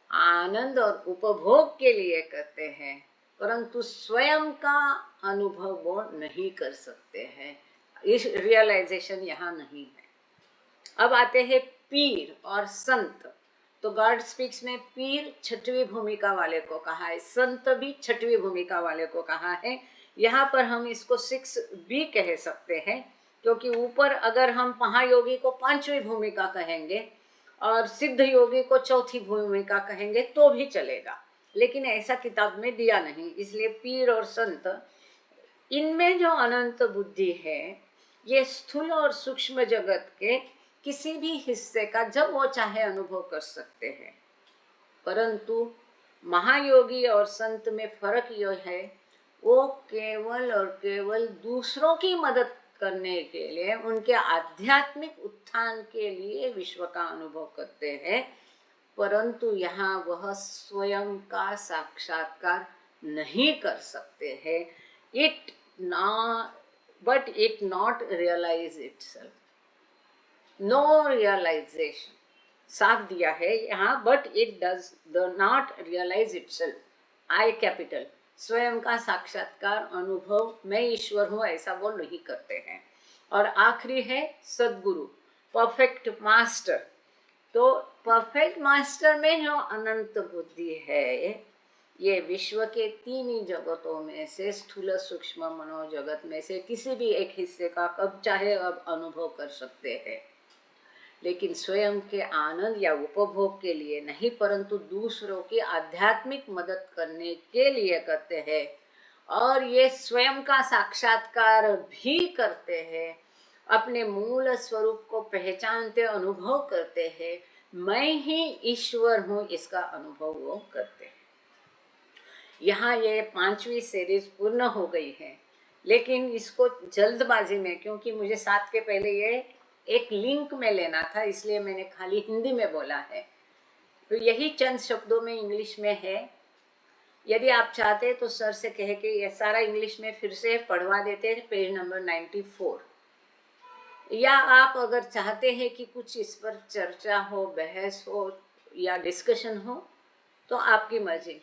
आनंद और उपभोग के लिए करते हैं, परंतु स्वयं का अनुभव वो नहीं कर सकते हैं। इस रियलाइजेशन यहाँ नहीं है। अब आते हैं पीर और संत। तो गॉड स्पीक्स में पीर 6वीं भूमिका वाले को कहा है, संत भी 6वीं भूमिका वाले को कहा है। यहाँ पर हम इसको 6B कह सकते हैं, क्योंकि ऊपर अगर हम महायोगी को 5वीं भूमिका कहेंगे और सिद्ध योगी को 4थी भूमिका कहेंगे तो भी चलेगा, लेकिन ऐसा किताब में दिया नहीं। इसलिए पीर और संत, इनमें जो अनंत बुद्धि है, ये स्थूल और सूक्ष्म जगत के किसी भी हिस्से का जब वो चाहे अनुभव कर सकते हैं, परंतु महायोगी और संत में फर्क यह है, वो केवल और केवल दूसरों की मदद करने के लिए, उनके आध्यात्मिक उत्थान के लिए विश्व का अनुभव करते हैं, परंतु यहाँ वह स्वयं का साक्षात्कार नहीं कर सकते हैं। But it not realize itself. No realization. साफ दिया है यहाँ, but it does not realise itself, I capital, स्वयं का साक्षात्कार अनुभव, मैं ईश्वर हूँ ऐसा वो नहीं करते हैं। और आखिरी है सद्गुरु, परफेक्ट मास्टर। तो परफेक्ट मास्टर में जो अनंत बुद्धि है, ये विश्व के तीन ही जगतों में से, स्थूल सूक्ष्म मनोजगत में से किसी भी एक हिस्से का कब चाहे अब अनुभव कर सकते हैं, लेकिन स्वयं के आनंद या उपभोग के लिए नहीं, परंतु दूसरों की आध्यात्मिक मदद करने के लिए करते हैं। और ये स्वयं का साक्षात्कार भी करते हैं, अपने मूल स्वरूप को पहचानते अनुभव करते हैं, मैं ही ईश्वर हूँ इसका अनुभव वो करते हैं। यहाँ ये 5वीं सीरीज पूर्ण हो गई है, लेकिन इसको जल्दबाजी में, क्योंकि मुझे 7 के पहले ये एक लिंक में लेना था, इसलिए मैंने खाली हिंदी में बोला है। तो यही चंद शब्दों में इंग्लिश में है। यदि आप चाहते तो सर से कह के ये सारा इंग्लिश में फिर से पढ़वा देते हैं, पेज नंबर 94। या आप अगर चाहते हैं कि कुछ इस पर चर्चा हो, बहस हो या डिस्कशन हो, तो आपकी मर्जी।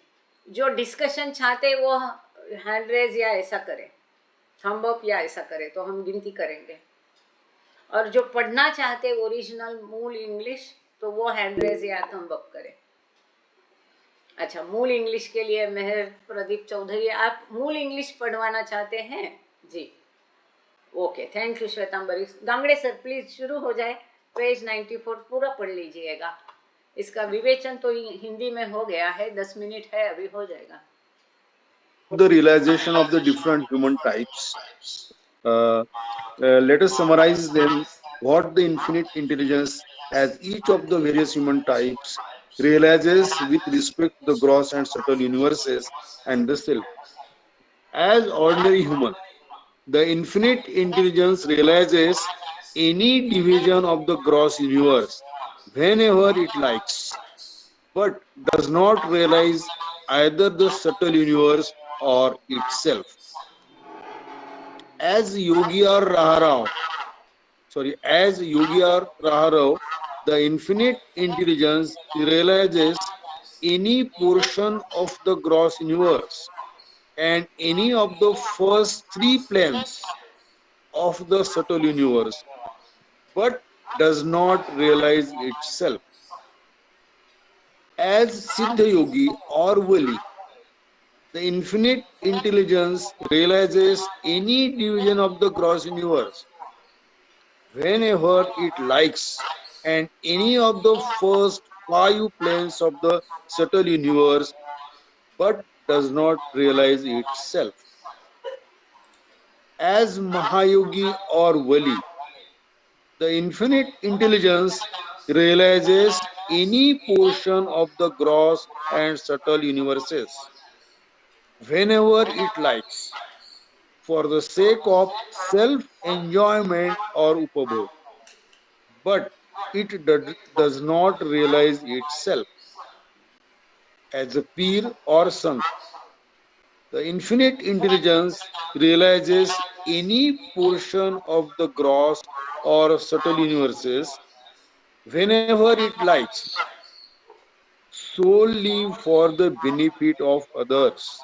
जो डिस्कशन चाहते वो हैंड रेज या ऐसा करें, थंब अप या ऐसा करें, तो हम गिनती करेंगे। और जो पढ़ना चाहते ओरिजिनल मूल इंग्लिश, तो वो हैंड रेज या थंब अप करें। अच्छा, मूल इंग्लिश के लिए मेहर प्रदीप चौधरी, आप मूल इंग्लिश पढ़वाना चाहते हैं? जी, okay, thank you Shwetambari. Gangade sir please शुरू हो जाए, पेज 94 पूरा पढ़ लीजिएगा। इसका विवेचन तो हिंदी में हो गया है, 10 मिनट है, अभी हो जाएगा। The realization of the different human types. Let us summarize them. What the infinite intelligence as each of the various human types realizes with respect to the gross and subtle universes and the self. As ordinary human, the infinite intelligence realizes any division of the gross universe whenever it likes, but does not realize either the subtle universe or itself. As Yogi R. Raharao, the infinite intelligence realizes any portion of the gross universe and any of the first 3 planes of the subtle universe, but does not realize itself. As Siddha Yogi or Wali, the infinite intelligence realizes any division of the gross universe whenever it likes, and any of the first 5 planes of the subtle universe, but does not realize itself. As Mahayogi or Wali, the infinite intelligence realizes any portion of the gross and subtle universes whenever it likes, for the sake of self-enjoyment or upabhog, but it does not realize itself. As a peer or sant, the infinite intelligence realizes any portion of the gross or subtle universes whenever it likes, solely for the benefit of others,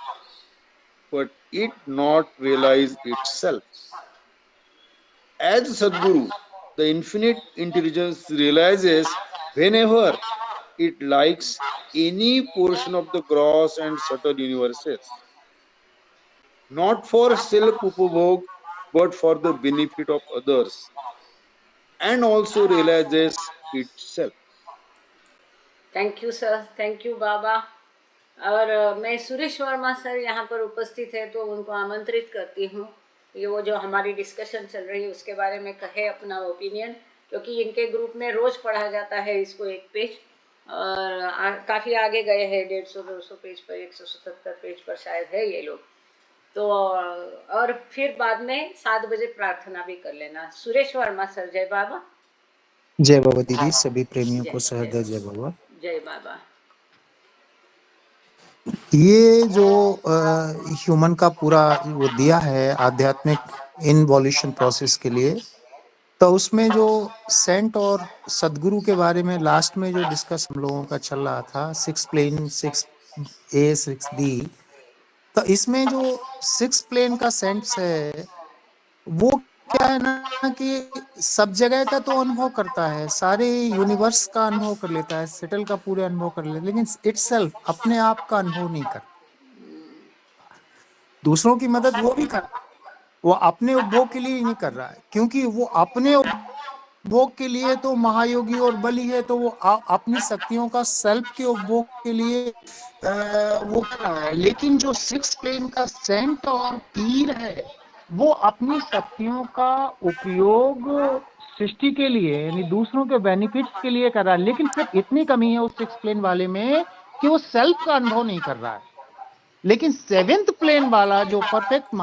but it not realize itself. As Sadguru, the infinite intelligence realizes whenever it likes any portion of the gross and subtle universes, not for self-upabhog, but for the benefit of others, and also realizes itself. Thank you sir, thank you Baba. और मैं सुरेश वर्मा सर यहाँ पर उपस्थित है, तो उनको आमंत्रित करती हूँ ये वो जो हमारी डिस्कशन चल रही है उसके बारे में कहे अपना ओपिनियन, क्योंकि इनके ग्रुप में रोज़ पढ़ा जाता है इसको एक पेज, और काफ़ी आगे गए हैं, 150-200 पेज पर, 177 पेज पर शायद है ये लोग। तो और फिर बाद में 7 बजे प्रार्थना भी कर लेना। सुरेश वर्मा सर, जय बाबा। जय बाबा दीदी, सभी प्रेमियों को सहृदय जय बाबा। जय बाबा। ये जो ह्यूमन का पूरा वो दिया है आध्यात्मिक इनवॉल्यूशन प्रोसेस के लिए, तो उसमें जो सेंट और सदगुरु के बारे में लास्ट में जो डिस्कस हम लोगों का चल रहा था, 6 प्लेन 6A 6B, तो इसमें जो 6 प्लेन का सेंट्स है वो क्या है ना कि सब जगह का तो अनुभव करता है, सारे यूनिवर्स का अनुभव कर लेता है, सेटल का पूरे अनुभव कर लेता है, लेकिन इटसेल्फ अपने आप का अनुभव नहीं करता। दूसरों की मदद वो भी कर, वो अपने उपभोग के लिए नहीं कर रहा है, क्योंकि वो अपने उपभोग के लिए तो महायोगी और बलि है, तो वो अपनी शक्तियों का सेल्फ के उपभोग के लिए वो कर रहा है। लेकिन जो 6 प्लेन का सेंट और पीर है वो अपनी शक्तियों का उपयोग सृष्टि के लिए यानी दूसरों के बेनिफिट्स के लिए कर रहा है। लेकिन सिर्फ इतनी कमी है उस 6 प्लेन वाले में कि वो सेल्फ का अनुभव नहीं कर रहा है। लेकिन 7th प्लेन वाला जो परफेक्ट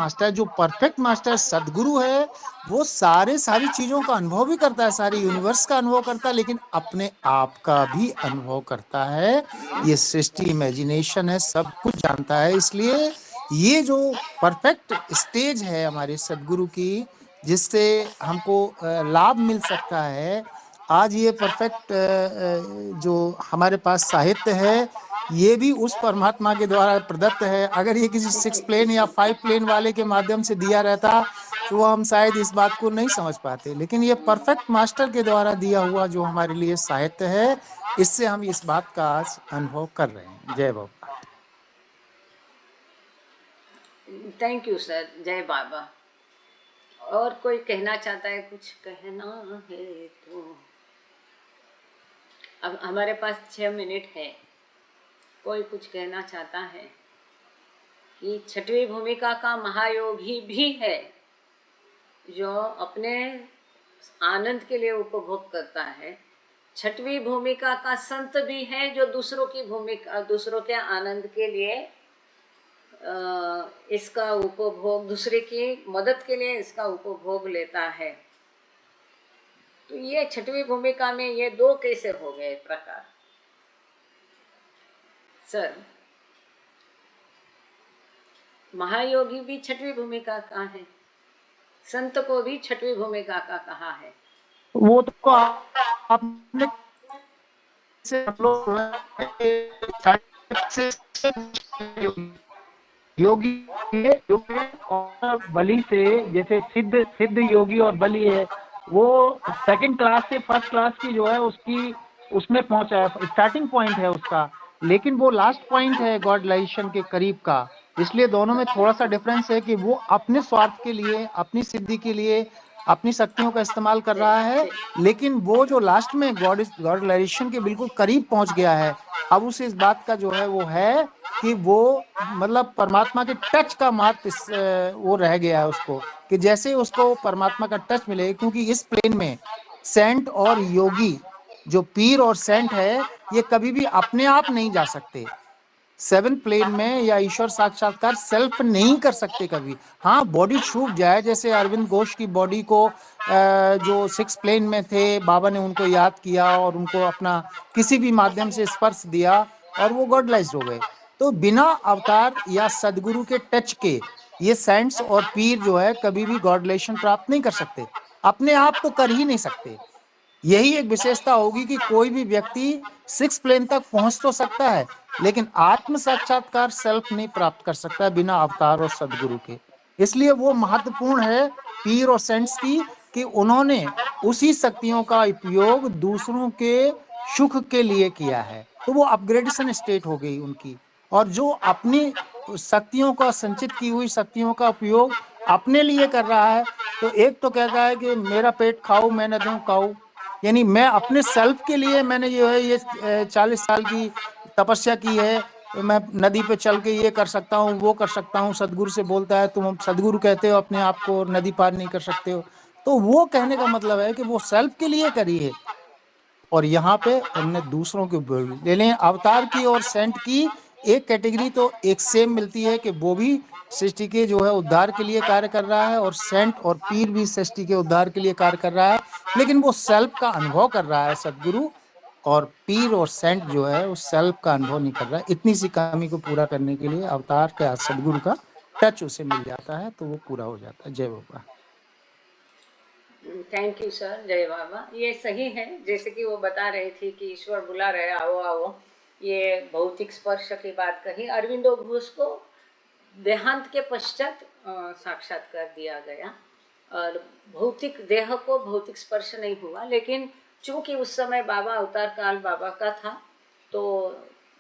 मास्टर सदगुरु है, वो सारी चीजों का अनुभव भी करता है, सारे यूनिवर्स का अनुभव करता है, लेकिन अपने आप का भी अनुभव करता है। ये सृष्टि इमेजिनेशन है, सब कुछ जानता है। इसलिए ये जो परफेक्ट स्टेज है हमारे सदगुरु की, जिससे हमको लाभ मिल सकता है, आज ये परफेक्ट जो हमारे पास साहित्य है, ये भी उस परमात्मा के द्वारा प्रदत्त है। अगर ये किसी 6 प्लेन या 5 प्लेन वाले के माध्यम से दिया रहता तो वो हम शायद इस बात को नहीं समझ पाते, लेकिन ये परफेक्ट मास्टर के द्वारा दिया हुआ जो हमारे लिए साहित्य है, इससे हम इस बात का आज अनुभव कर रहे हैं। जय बाबा। थैंक यू सर, जय बाबा। और कोई कहना चाहता है, कुछ कहना है तो? अब हमारे पास 6 मिनट है। कोई कुछ कहना चाहता है कि 6वीं भूमिका का महायोगी भी है जो अपने आनंद के लिए उपभोग करता है। 6वीं भूमिका का संत भी है जो दूसरों की भूमिका, दूसरों के आनंद के लिए इसका उपभोग, दूसरे की मदद के लिए इसका उपभोग लेता है। तो ये 6वीं भूमिका में ये 2 कैसे हो गए प्रकार? सर, महायोगी भी 6वीं भूमिका का है, संत को भी 6वीं भूमिका का कहा है। वो तो आपने योगी और बलि से, जैसे सिद्ध योगी और बलि है, वो 2nd क्लास से 1st क्लास की जो है उसमें पहुंचा है, स्टार्टिंग पॉइंट है उसका, लेकिन वो लास्ट पॉइंट है गॉडलाइजेशन के करीब का। इसलिए दोनों में थोड़ा सा डिफरेंस है कि वो अपने स्वार्थ के लिए, अपनी सिद्धि के लिए अपनी शक्तियों का इस्तेमाल कर रहा है, लेकिन वो जो लास्ट में गॉडलाइजेशन के बिल्कुल करीब पहुंच गया है, अब उसे इस बात का जो है वो है कि वो मतलब परमात्मा के टच का मात्र वो रह गया है उसको, कि जैसे उसको परमात्मा का टच मिले, क्योंकि इस प्लेन में सेंट और योगी, जो पीर और सेंट है, ये कभी भी अपने आप नहीं जा सकते। 7 प्लेन में या ईश्वर साक्षात्कार सेल्फ नहीं कर सकते कभी। हाँ, बॉडी छूट जाए, जैसे अरविंद घोष की बॉडी को जो 6 प्लेन में थे, बाबा ने उनको याद किया और उनको अपना किसी भी माध्यम से स्पर्श दिया और वो गॉडलाइज्ड हो गए। तो बिना अवतार या सदगुरु के टच के ये सेंट्स और पीर जो है कभी भी गॉडलाइजेशन प्राप्त नहीं कर सकते, अपने आप तो कर ही नहीं सकते। यही एक विशेषता होगी कि कोई भी व्यक्ति 6 प्लेन तक पहुंच तो सकता है, लेकिन आत्म साक्षात्कार सेल्फ नहीं प्राप्त कर सकता है बिना अवतार और सदगुरु के। इसलिए वो महत्वपूर्ण है पीर और सेंट्स की कि उन्होंने उसी शक्तियों का उपयोग दूसरों के सुख के लिए किया है, तो वो अपग्रेडेशन स्टेट हो गई उनकी। और जो अपनी शक्तियों का, संचित की हुई शक्तियों का उपयोग अपने लिए कर रहा है, तो एक तो कहता है कि मेरा पेट खाओ मैं न दूं खाओ, यानी मैं अपने सेल्फ के लिए मैंने जो है ये 40 साल की तपस्या की है, मैं नदी पे चल के ये कर सकता हूँ, वो कर सकता हूँ। सदगुरु से बोलता है, तुम सदगुरु कहते हो अपने आप को नदी पार नहीं कर सकते हो, तो वो कहने का मतलब है कि वो सेल्फ के लिए करिए। और यहाँ पे हमने दूसरों के ले लें। अवतार की और सेंट की एक कैटेगरी तो एक सेम मिलती है कि वो भी सृष्टि के जो है उद्धार के लिए कार्य कर रहा है, और सेंट और पीर भी सृष्टि के उद्धार के लिए कार्य कर रहा है, लेकिन वो सेल्फ का अनुभव कर रहा है सदगुरु, और पीर और सेंट जो है वो सेल्फ का अनुभव नहीं कर रहा है। इतनी सी कमी को पूरा करने के लिए अवतार का, सदगुरु का टच उसे मिल जाता है, तो वो पूरा हो जाता है। जय बाबा। थैंक यू सर, जय बाबा। ये सही है, जैसे कि वो बता रही थी कि ईश्वर बुला रहे, आओ आओ, ये भौतिक स्पर्श की बात कही। अरविंदो घोष को देहांत के पश्चात साक्षात्कार दिया गया और भौतिक देह को भौतिक स्पर्श नहीं हुआ, लेकिन चूंकि उस समय बाबा अवतार काल बाबा का था, तो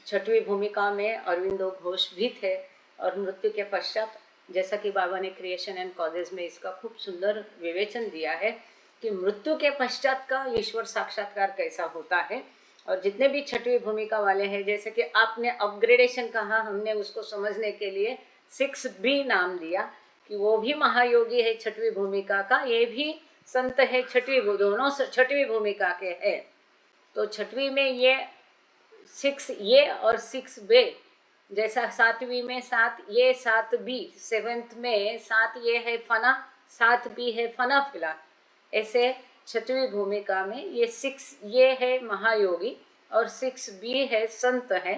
छठवीं भूमिका में अरविंदो घोष भी थे। और मृत्यु के पश्चात, जैसा कि बाबा ने क्रिएशन एंड कॉजेज में इसका खूब सुंदर विवेचन दिया है कि मृत्यु के पश्चात का ईश्वर साक्षात्कार कैसा होता है। और जितने भी छठवीं भूमिका वाले हैं, जैसे कि आपने अपग्रेडेशन कहा, हमने उसको समझने के लिए 6B नाम दिया कि वो भी महायोगी है छठवीं भूमिका का, ये भी संत है छठवीं, दोनों छठवीं भूमिका के है। तो छठवीं में ये 6A और 6B, जैसा 7वीं में 7A 7B, 7th में 7A है फना, 7B है फना फिला, ऐसे छठवीं भूमिका में ये 6A है महायोगी और 6B है संत है।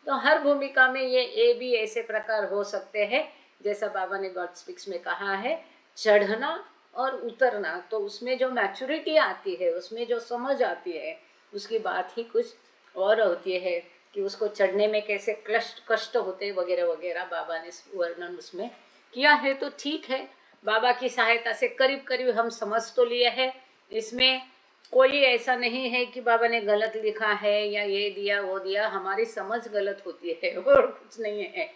तो हर भूमिका में ये A भी ऐसे प्रकार हो सकते हैं, जैसा बाबा ने गॉड स्पीक्स में कहा है, चढ़ना और उतरना। तो उसमें जो मैच्योरिटी आती है, उसमें जो समझ आती है, उसकी बात ही कुछ और होती है कि उसको चढ़ने में कैसे कष्ट होते वगैरह वगैरह बाबा ने वर्णन उसमें किया है। तो ठीक है, बाबा की सहायता से करीब करीब हम समझ तो लिए हैं। इसमें कोई ऐसा नहीं है कि बाबा ने गलत लिखा है या ये दिया वो दिया, हमारी समझ गलत होती है और कुछ नहीं है।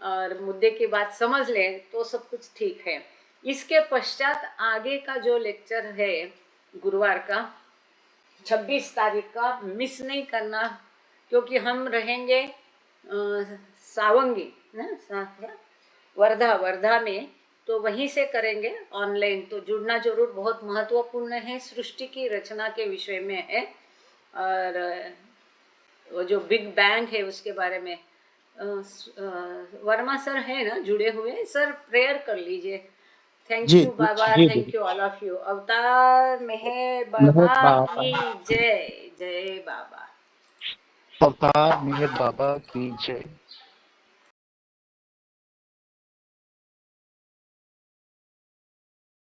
और मुद्दे की बात समझ लें तो सब कुछ ठीक है। इसके पश्चात आगे का जो लेक्चर है गुरुवार का 26 तारीख का मिस नहीं करना, क्योंकि हम रहेंगे सावंगी वर्धा में, तो वहीं से करेंगे ऑनलाइन। तो जुड़ना जरूर बहुत महत्वपूर्ण है, सृष्टि की रचना के विषय में है। और वो जो बिग बैंग है उसके बारे में वर्मा सर है ना जुड़े हुए, सर प्रेयर कर लीजिए। Thank you Baba, thank you all of you. अवतार मेहर बाबा की जय, जय बाबा। अवतार मेहर बाबा की जय।